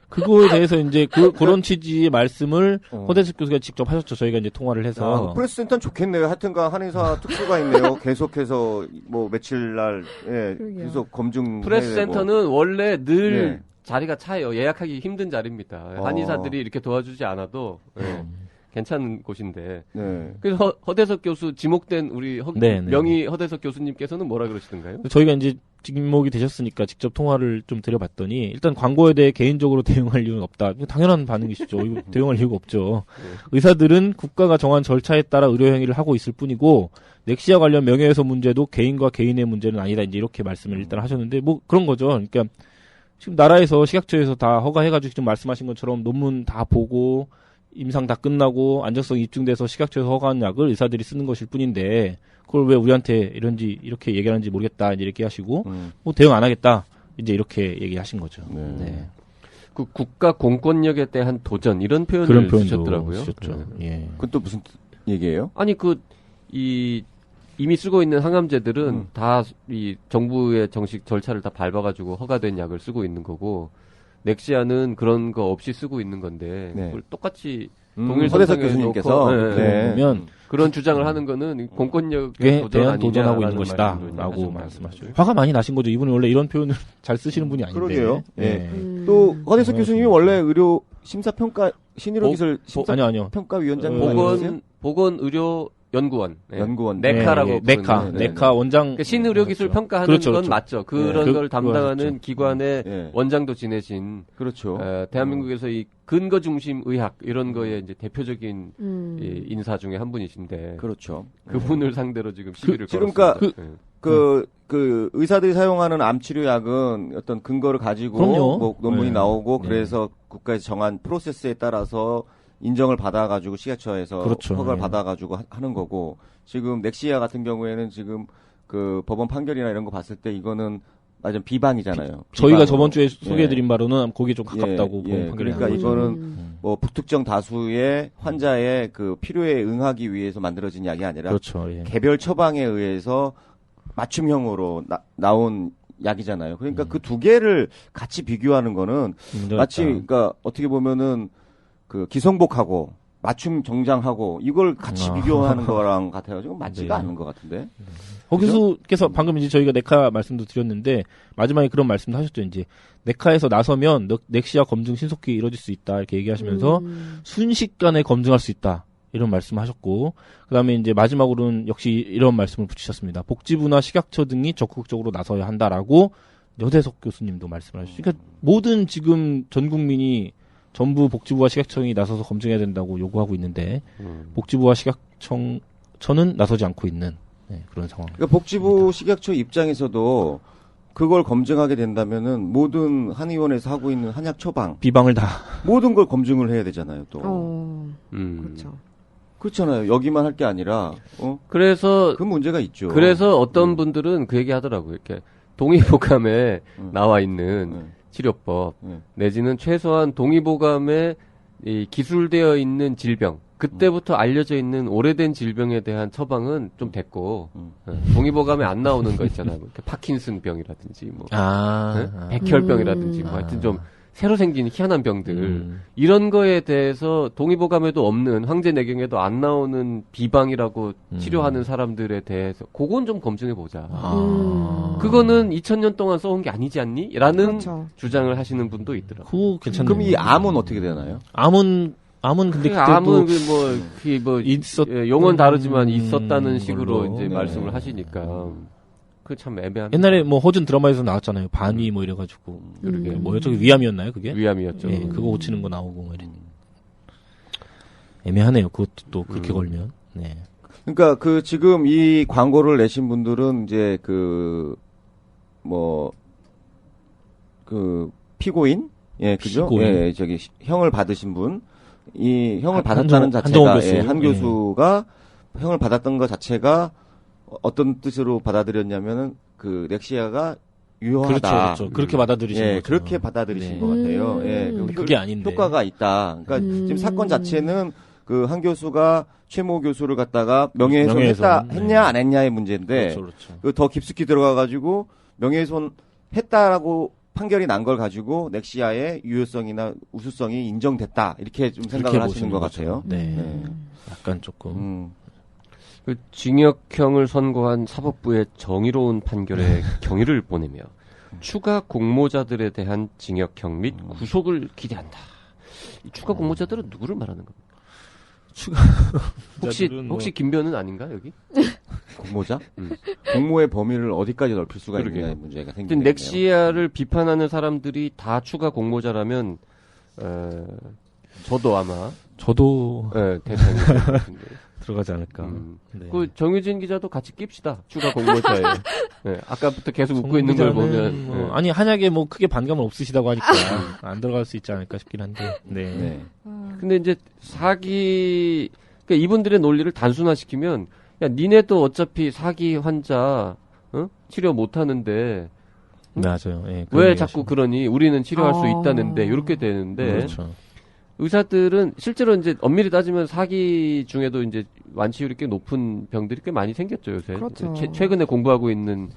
그거에 대해서 이제 그런 취지의 말씀을 허대석 교수가 직접 하셨죠. 저희가 이제 통화를 해서. 프레스센터는 좋겠네요. 하여튼간 한의사 특수가 있네요. 계속해서 며칠 날 계속 검증. 프레스센터는 원래 늘 자리가 차요. 예약하기 힘든 자리입니다. 한의사들이 이렇게 도와주지 않아도 괜찮은 곳인데. 그래서 허대석 교수 지목된 우리 명의 허대석 교수님께서는 뭐라 그러시던가요? 저희가 이제 직목이 되셨으니까 직접 통화를 좀 드려봤더니 일단 광고에 대해 개인적으로 대응할 이유는 없다. 당연한 반응이시죠. 이거 대응할 이유가 없죠. 의사들은 국가가 정한 절차에 따라 의료 행위를 하고 있을 뿐이고 넥시아 관련 명예훼손 문제도 개인과 개인의 문제는 아니다. 이제 이렇게 말씀을 일단 하셨는데 뭐 그런 거죠. 그러니까 지금 나라에서 식약처에서 다 허가해가지고 지금 말씀하신 것처럼 논문 다 보고 임상 다 끝나고 안정성이 입증돼서 식약처에서 허가한 약을 의사들이 쓰는 것일 뿐인데 그걸 왜 우리한테 이렇게 얘기하는지 모르겠다 이제 이렇게 하시고 뭐 대응 안 하겠다 이제 이렇게 얘기하신 거죠. 네. 그 국가 공권력에 대한 도전 이런 표현을 쓰셨더라고요. 쓰셨죠. 예. 그건 또 무슨 얘기예요? 아니 이미 쓰고 있는 항암제들은 다 이 정부의 정식 절차를 다 밟아가지고 허가된 약을 쓰고 있는 거고 넥시아는 그런 거 없이 쓰고 있는 건데 그걸 똑같이 동일 허대석 교수님께서 보면 그런 주장을 하는 거는 공권력에 대한 도전하고 있는 것이다라고 말씀하시죠. 화가 많이 나신 거죠. 이분이 원래 이런 표현을 잘 쓰시는 분이 아닌데. 그러게요. 또 허대석 교수님이 원래 의료 심사평가 신의료기술 아니요. 평가위원장 보건의료 연구원, 연구원, 네카라고 네카 원장 신의료기술 평가하는 그렇죠, 건 그렇죠. 맞죠. 그런 걸 담당하는 기관의 원장도 지내신 그렇죠. 대한민국에서 이 근거 중심 의학 이런 거에 이제 대표적인 이 인사 중에 한 분이신데 그렇죠. 그분을 상대로 지금 시비를 그러니까 걸었습니다. 그 의사들이 사용하는 암 치료약은 어떤 근거를 가지고 뭐 논문이 나오고 그래서 국가에서 정한 프로세스에 따라서 인정을 받아가지고 식약처에서 허가를 받아가지고 하는 거고 지금 넥시아 같은 경우에는 지금 그 법원 판결이나 이런 거 봤을 때 이거는 완전 비방이잖아요. 저희가 저번 주에 소개해드린 바로는 거기에 좀 가깝다고 판결이 그러니까 이거는 뭐 불특정 다수의 환자의 그 필요에 응하기 위해서 만들어진 약이 아니라 개별 처방에 의해서 맞춤형으로 나온 약이잖아요. 그러니까 그 두 개를 같이 비교하는 거는 마치 그러니까 어떻게 보면은 그 기성복하고 맞춤 정장하고 이걸 같이 비교하는 거랑 같아가지고 맞지가 않는 것 같은데. 허 교수께서 방금 이제 저희가 네카 말씀도 드렸는데 마지막에 그런 말씀도 하셨죠. 이제 네카에서 나서면 넥시아 검증 신속히 이루어질 수 있다 이렇게 얘기하시면서 순식간에 검증할 수 있다 이런 말씀하셨고 그다음에 이제 마지막으로는 역시 이런 말씀을 붙이셨습니다. 복지부나 식약처 등이 적극적으로 나서야 한다라고 여대석 교수님도 말씀을 하셨죠. 그러니까 모든 지금 전 국민이 전부 복지부와 식약청이 나서서 검증해야 된다고 요구하고 있는데 복지부와 식약청은 나서지 않고 있는 그런 상황. 그러니까 복지부 식약처 입장에서도 그걸 검증하게 된다면은 모든 한의원에서 하고 있는 한약 처방 비방을 다 모든 걸 검증을 해야 되잖아요. 또 그렇죠. 그렇잖아요. 여기만 할 게 아니라 그래서 그 문제가 있죠. 그래서 어떤 분들은 그 얘기 하더라고요. 이렇게 동의보감에 나와 있는 치료법 내지는 최소한 동의보감에 이 기술되어 있는 질병 그때부터 알려져 있는 오래된 질병에 대한 처방은 좀 됐고 동의보감에 안 나오는 거 있잖아요. 파킨슨병이라든지 뭐 백혈병이라든지 뭐 하여튼 좀 새로 생긴 희한한 병들 이런 거에 대해서 동의보감에도 없는 황제내경에도 안 나오는 비방이라고 치료하는 사람들에 대해서 그건 좀 검증해 보자. 그거는 2000년 동안 써온 게 아니지 않니? 라는 주장을 하시는 분도 있더라고요. 그거 괜찮네요. 그럼 이 암은 어떻게 되나요? 암은 근데 그때도 암은 용어는 다르지만 있었다는 식으로 이제 말씀을 하시니까 그 참 애매한. 옛날에 뭐 허준 드라마에서 나왔잖아요. 반위 뭐 이래가지고 뭐였죠? 위암이었나요? 그게? 위암이었죠. 예, 그거 고치는 거 나오고 뭐 이런. 애매하네요. 그것도 또 그렇게 걸면. 네. 그러니까 그 지금 이 광고를 내신 분들은 이제 그 피고인 그죠? 예, 저기 형을 받으신 분. 이 형을 받았다는 자체가 한 교수가 형을 받았던 것 자체가 어떤 뜻으로 받아들였냐면은 그 넥시아가 유효하다. 그렇죠. 그렇게 받아들이신 거죠. 그렇게 받아들이신 것 같아요. 예, 그게 아닌데 효과가 있다. 그러니까 지금 사건 자체는 그 한 교수가 최모 교수를 갖다가 명예훼손 했냐 안 했냐의 문제인데 그 더 깊숙이 들어가가지고 명예훼손 했다라고 판결이 난 걸 가지고 넥시아의 유효성이나 우수성이 인정됐다 이렇게 좀 생각을 하시는 것 같아요. 네. 약간 조금. 그 징역형을 선고한 사법부의 정의로운 판결에 경의를 보내며 추가 공모자들에 대한 징역형 및 구속을 기대한다. 이 추가 공모자들은 누구를 말하는 겁니까? 추가 혹시 김변은 아닌가 여기? 공모자? 공모의 범위를 어디까지 넓힐 수가 있느냐의 문제가 생기네요. 넥시아를 비판하는 사람들이 다 추가 공모자라면 저도 아마 대상이 들어가지 않을까. 네. 그 정유진 기자도 같이 낍시다. 추가 공모자에. 네, 아까부터 계속 웃고 있는 걸 보면 뭐, 아니 한약에 뭐 크게 반감은 없으시다고 하니까 안 들어갈 수 있지 않을까 싶긴 한데. 네. 근데 이제 그러니까 이분들의 논리를 단순화시키면 야 니네도 어차피 사기 환자 치료 못 하는데 맞아요. 예, 왜 자꾸 그러니 우리는 치료할 수 있다는데 이렇게 되는데 그렇죠. 의사들은 실제로 이제 엄밀히 따지면 사기 중에도 이제 완치율이 꽤 높은 병들이 꽤 많이 생겼죠 요새. 그렇죠. 최근에 공부하고 있는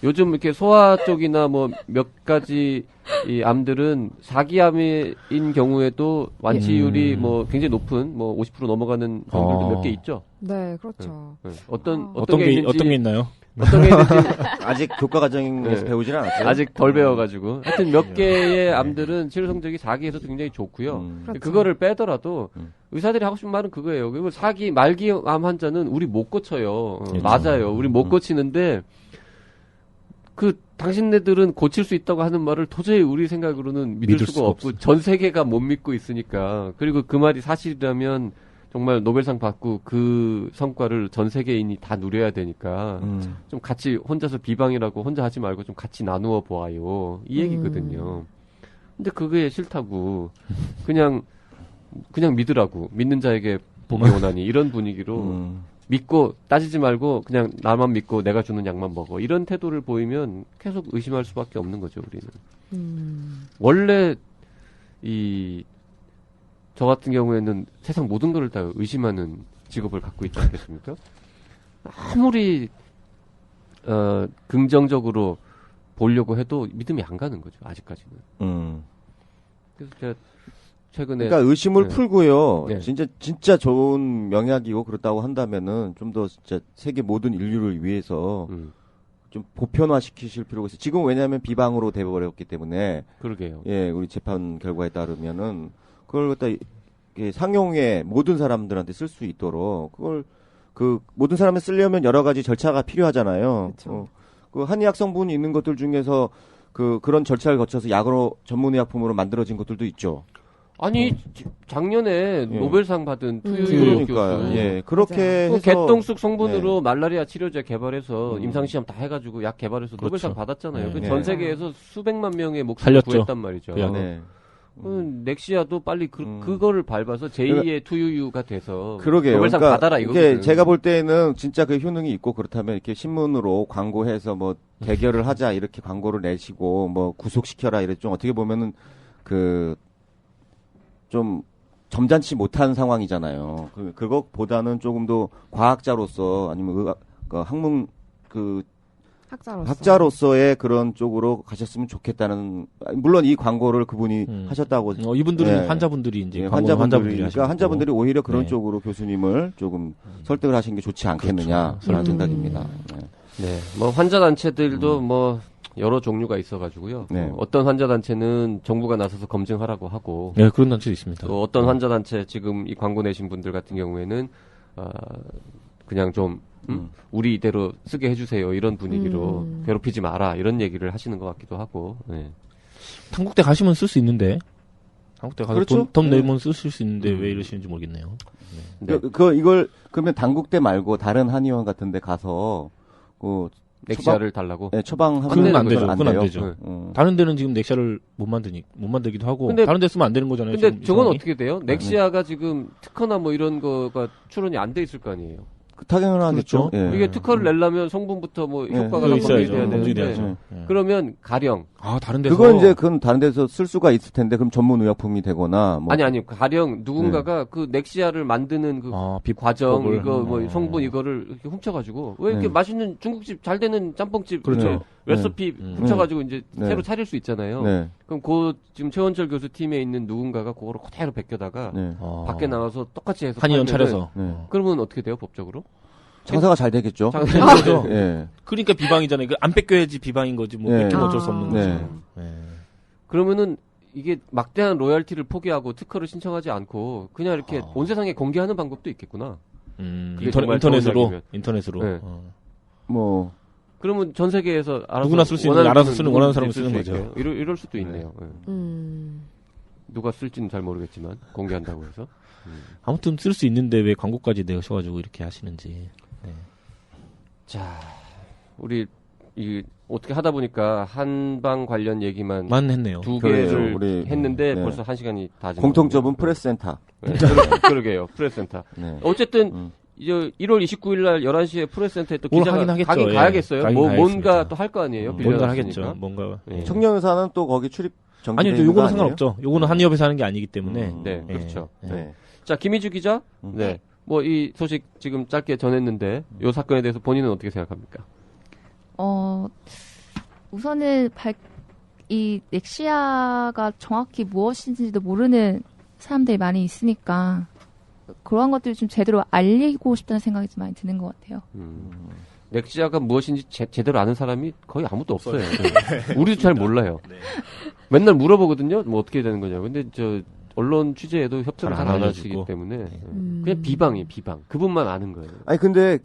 요즘 이렇게 소아 쪽이나 뭐 몇 가지 이 암들은 사기암인 경우에도 완치율이 뭐 굉장히 높은 뭐 50% 넘어가는 병들도 몇 개 있죠. 네, 그렇죠. 어떤 게 있나요? 어떤 게 있는지 아직 교과 과정에서 배우지는 않았어요. 아직 덜 배워가지고 하여튼 몇 개의 암들은 치료 성적이 4기에서도 굉장히 좋고요. 그렇죠. 그거를 빼더라도 의사들이 하고 싶은 말은 그거예요. 그리고 말기암 환자는 우리 못 고쳐요. 맞아요. 우리 못 고치는데 당신네들은 고칠 수 있다고 하는 말을 도저히 우리 생각으로는 믿을 수가 없고 전 세계가 못 믿고 있으니까. 그리고 그 말이 사실이라면 정말 노벨상 받고 그 성과를 전 세계인이 다 누려야 되니까 좀 같이 혼자서 비방이라고 혼자 하지 말고 좀 같이 나누어 보아요. 이 얘기거든요. 근데 그게 싫다고 그냥 믿으라고 믿는 자에게 복이 오나니 이런 분위기로 믿고 따지지 말고 그냥 나만 믿고 내가 주는 약만 먹어 이런 태도를 보이면 계속 의심할 수밖에 없는 거죠 우리는. 원래 저 같은 경우에는 세상 모든 것을 다 의심하는 직업을 갖고 있지 않겠습니까? 아무리 긍정적으로 보려고 해도 믿음이 안 가는 거죠 아직까지는. 그래서 제가 최근에 그러니까 의심을 풀고요. 네. 진짜 좋은 명약이고 그렇다고 한다면은 좀 더 진짜 세계 모든 인류를 위해서 좀 보편화 시키실 필요가 있어요. 지금 왜냐하면 비방으로 돼버렸기 때문에. 그러게요. 예, 우리 재판 결과에 따르면은 그걸 갖다 상용에 모든 사람들한테 쓸 수 있도록 그걸 모든 사람이 쓰려면 여러 가지 절차가 필요하잖아요. 그 한의학 성분이 있는 것들 중에서 그런 절차를 거쳐서 약으로 전문의약품으로 만들어진 것들도 있죠. 아니 작년에 노벨상 받은 투유유 교수, 그렇게 해서 개똥쑥 성분으로 말라리아 치료제 개발해서 임상시험 다 해가지고 약 개발해서 노벨상 받았잖아요. 전 세계에서 수백만 명의 목숨을 구했단 말이죠. 넥시아도 빨리 그거를 밟아서 제2의 투유유가 돼서 그러게요. 노벨상 받아라 이거거든요. 제가 볼 때는 진짜 그 효능이 있고 그렇다면 이렇게 신문으로 광고해서 뭐 대결을 하자 이렇게 광고를 내시고 뭐 구속시켜라 이래 좀 어떻게 보면은 좀 점잖지 못한 상황이잖아요. 그것보다는 조금 더 과학자로서 아니면 학문 학자로서의 그런 쪽으로 가셨으면 좋겠다는. 물론 이 광고를 그분이 하셨다고. 이분들은 환자분들이 이제 환자분들이 오히려 그런 쪽으로 교수님을 조금 설득을 하신 게 좋지 않겠느냐 그런 생각입니다. 네, 뭐 환자 단체들도 뭐. 여러 종류가 있어가지고요. 어떤 환자 단체는 정부가 나서서 검증하라고 하고, 그런 단체도 있습니다. 또 어떤 환자 단체 지금 이 광고 내신 분들 같은 경우에는 그냥 좀 우리 이대로 쓰게 해주세요 이런 분위기로 괴롭히지 마라 이런 얘기를 하시는 것 같기도 하고. 당국대 가시면 쓸 수 있는데, 당국대 가서 그렇죠? 돈 내면 쓰실 수 있는데 왜 이러시는지 모르겠네요. 이걸 그러면 당국대 말고 다른 한의원 같은데 가서 넥시아를 달라고? 네, 처방하면 그건 안 되죠. 그건 안 되죠. 다른 데는 지금 넥시아를 못 만들기도 하고, 근데, 다른 데 쓰면 안 되는 거잖아요. 근데 저건 어떻게 돼요? 넥시아가 지금 특허나 뭐 이런 거가 출원이 안 돼 있을 거 아니에요? 당연하겠죠. 그렇죠? 이게 특허를 내려면 성분부터 뭐 효과가 검증돼야 되는데, 그러면 가령 다른 데서 그건 다른 데서 쓸 수가 있을 텐데 그럼 전문 의약품이 되거나 뭐. 아니 가령 누군가가 그 넥시아를 만드는 그 과정 이거 뭐 성분 이거를 이렇게 훔쳐가지고 왜 이렇게 맛있는 중국집 잘 되는 짬뽕집 그렇죠. 레시피 훔쳐가지고 이제 새로 차릴 수 있잖아요. 그럼 지금 최원철 교수 팀에 있는 누군가가 그거를 그대로 베껴다가 밖에 나가서 똑같이 해서 한의원 차려서 그러면 어떻게 돼요 법적으로? 장사가 잘 되겠죠. 장사죠. 그러니까 비방이잖아요. 안 뺏겨야지 비방인 거지. 뭐 뺏기면 어쩔 수 없는 거죠. 그러면은 이게 막대한 로열티를 포기하고 특허를 신청하지 않고 그냥 이렇게 온 세상에 공개하는 방법도 있겠구나. 인터넷으로. 그러면 전 세계에서 알아서 누구나 쓸 수 있는 알아서 쓰는 원하는 사람을 쓰는 거죠. 이럴 수도 있네요. 누가 쓸지는 잘 모르겠지만 공개한다고 해서. 아무튼 쓸 수 있는데 왜 광고까지 내셔가지고 이렇게 하시는지. 네. 자, 우리 어떻게 하다 보니까 한방 관련 얘기만 했네요. 두 개를 했는데 벌써 1시간이 다 지났네요. 공통점은 프레스센터. 네, 그러게요. 프레스센터. 네. 어쨌든 1월 29일 날 11시에 프레스센터에 또 기자가 가긴 가야겠어요. 뭔가 또 할 거 아니에요. 뭔가 하겠죠. 뭔가. 청년의사는 또 거기 출입 정지돼 아니요, 요거는 상관없죠. 요거는 한의협에서 하는 게 아니기 때문에. 네, 그렇죠. 네. 자, 김희주 기자. 네. 뭐 이 소식 지금 짧게 전했는데 요 사건에 대해서 본인은 어떻게 생각합니까? 우선은 이 넥시아가 정확히 무엇인지도 모르는 사람들이 많이 있으니까 그러한 것들을 좀 제대로 알리고 싶다는 생각이 좀 많이 드는 것 같아요. 넥시아가 무엇인지 제대로 아는 사람이 거의 아무도 없어요. 우리도 잘 몰라요. 맨날 물어보거든요. 뭐 어떻게 되는 거냐고. 근데 언론 취재에도 협조를 잘 안 하시기 때문에 그냥 비방. 그분만 아는 거예요. 아니 근데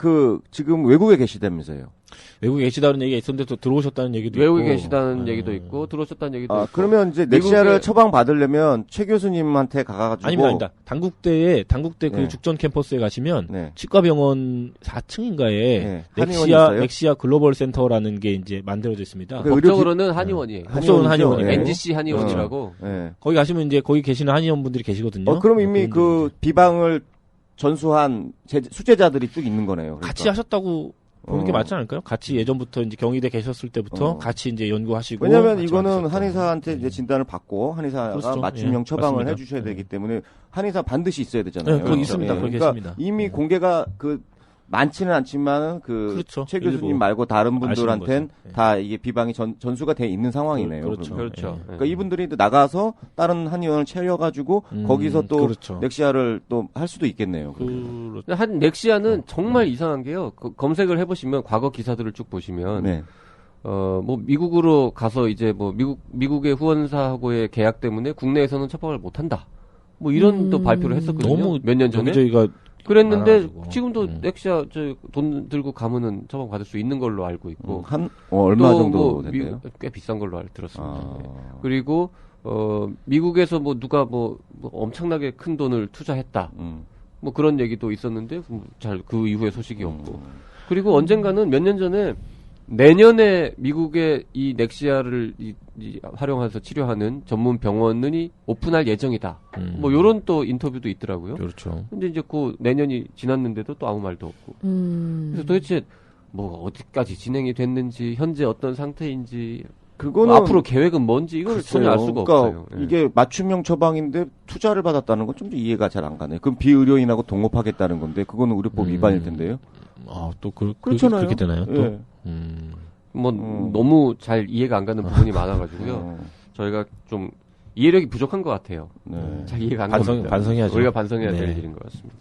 지금 외국에 계시다면서요. 외국에 계시다는 얘기가 있었는데 또 들어오셨다는 얘기도 외국에 있고. 계시다는 얘기도 있고 들어오셨다는 얘기도 있고. 그러면 이제 넥시아를 처방 받으려면 최 교수님한테 가가지고 아닙니다. 당국대 그 죽전 캠퍼스에 가시면 치과병원 4층인가에 넥시아 글로벌 센터라는 게 이제 만들어져 있습니다. 법적으로는 한의원이에요. 법적으로는 한의원이에요. NGC 한의원이라고. 거기 가시면 이제 거기 계시는 한의원분들이 계시거든요. 그럼 이미 그 비방을 전수한 수제자들이 쭉 있는 거네요. 그러니까. 같이 하셨다고 보는 게 맞지 않을까요? 같이 예전부터 이제 경희대 계셨을 때부터 같이 이제 연구하시고. 왜냐면 이거는 한의사한테 이제 진단을 받고 한의사가 그렇죠. 맞춤형 처방을 해주셔야 되기 때문에 한의사 반드시 있어야 되잖아요. 그거 있습니다. 그러니까 이미 공개가 많지는 않지만 최 교수님 말고 다른 분들한테는 다 이게 비방이 전수가 돼 있는 상황이네요. 그렇죠. 그러니까 이분들이 또 나가서 다른 한의원을 차려가지고 거기서 또 넥시아를 또 할 수도 있겠네요. 한 넥시아는 정말 이상한 게요. 검색을 해보시면 과거 기사들을 쭉 보시면 뭐 미국으로 가서 이제 뭐 미국의 후원사하고의 계약 때문에 국내에서는 처방을 못 한다. 뭐 이런 또 발표를 했었거든요. 너무 몇 년 전에. 저희가 그랬는데 많아가지고. 지금도 넥시아 돈 들고 가면은 처방 받을 수 있는 걸로 알고 있고 얼마 정도 됐나요? 꽤 비싼 걸로 들었습니다. 그리고 미국에서 뭐 누가 뭐 엄청나게 큰 돈을 투자했다. 뭐 그런 얘기도 있었는데 잘 그 이후에 소식이 없고. 그리고 언젠가는 몇 년 전에 내년에 미국의 이 넥시아를 활용해서 치료하는 전문 병원이 오픈할 예정이다. 뭐 요런 또 인터뷰도 있더라고요. 그렇죠. 근데 이제 내년이 지났는데도 또 아무 말도 없고. 그래서 도대체 뭐 어디까지 진행이 됐는지 현재 어떤 상태인지 그거는 앞으로 계획은 뭔지 이걸 전혀 알 수가 없어요. 이게 맞춤형 처방인데 투자를 받았다는 건 좀 이해가 잘 안 가네. 그럼 비의료인하고 동업하겠다는 건데 그거는 의료법 위반일 텐데요. 또 그렇잖아요. 그렇게 되나요? 또? 너무 잘 이해가 안 가는 부분이 많아가지고요. 저희가 좀 이해력이 부족한 것 같아요. 잘 이해가 안 갑니다. 반성해야죠. 우리가 반성해야 될 일인 것 같습니다.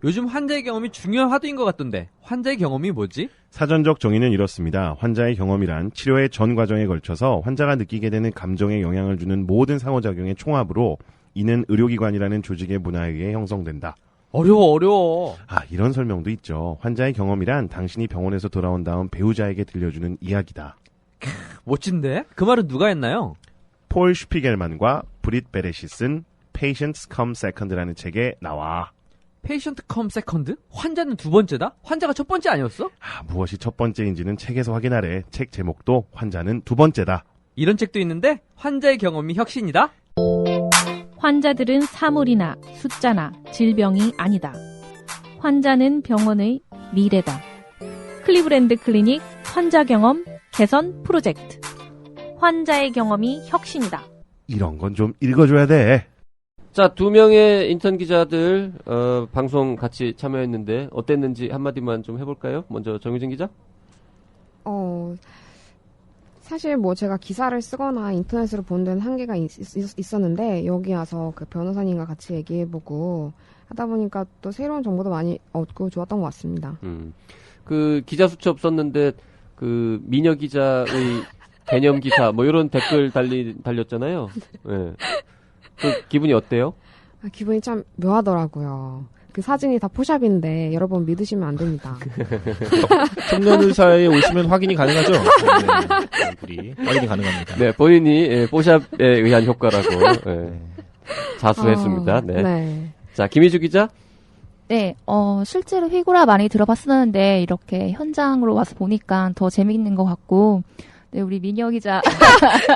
요즘 환자의 경험이 중요한 화두인 것 같던데 환자의 경험이 뭐지? 사전적 정의는 이렇습니다. 환자의 경험이란 치료의 전 과정에 걸쳐서 환자가 느끼게 되는 감정에 영향을 주는 모든 상호작용의 총합으로 이는 의료기관이라는 조직의 문화에 의해 형성된다. 어려워. 이런 설명도 있죠. 환자의 경험이란 당신이 병원에서 돌아온 다음 배우자에게 들려주는 이야기다. 멋진데? 그 말은 누가 했나요? 폴 슈피겔만과 브릿 베렛이 쓴 Patients Come Second라는 책에 나와. 페이션트 컴 세컨드? 환자는 두 번째다? 환자가 첫 번째 아니었어? 무엇이 첫 번째인지는 책에서 확인하래. 책 제목도 환자는 두 번째다. 이런 책도 있는데 환자의 경험이 혁신이다? 환자들은 사물이나 숫자나 질병이 아니다. 환자는 병원의 미래다. 클리브랜드 클리닉 환자 경험 개선 프로젝트. 환자의 경험이 혁신이다. 이런 건 좀 읽어줘야 돼. 자, 2명의 인턴 기자들 방송 같이 참여했는데 어땠는지 한마디만 좀 해볼까요? 먼저 정유진 기자. 사실 뭐 제가 기사를 쓰거나 인터넷으로 본 데는 한계가 있었는데 여기 와서 그 변호사님과 같이 얘기해보고 하다 보니까 또 새로운 정보도 많이 얻고 좋았던 것 같습니다. 그 기자 수첩 썼는데 그 미녀 기자의 개념 기사 뭐 이런 댓글 달렸잖아요. 네. 그 기분이 어때요? 기분이 참 묘하더라고요. 그 사진이 다 포샵인데 여러분 믿으시면 안 됩니다. 청년 의사에 오시면 확인이 가능하죠? 네, 얼굴이 확인이 가능합니다. 네, 본인이 포샵에 의한 효과라고 자수했습니다. 네. 네. 자, 김희주 기자. 네, 실제로 휘구라 많이 들어봤었는데 이렇게 현장으로 와서 보니까 더 재밌는 것 같고, 네, 우리 민혁 기자,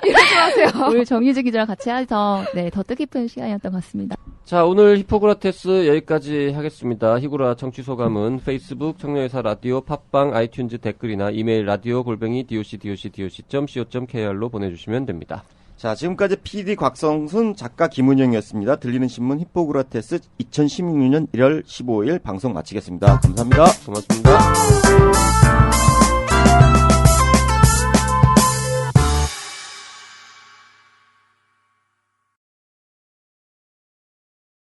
이러지 마세요. 우리 정유주 기자랑 같이 해서 네, 더 뜻깊은 시간이었던 것 같습니다. 자, 오늘 히포크라테스 여기까지 하겠습니다. 히구라 청취 소감은 페이스북 청년의사 라디오 팟빵 아이튠즈 댓글이나 이메일 radio@doc.co.kr로 보내주시면 됩니다. 자, 지금까지 PD 곽성순, 작가 김은영이었습니다. 들리는 신문 히포크라테스 2016년 1월 15일 방송 마치겠습니다. 감사합니다. 고맙습니다.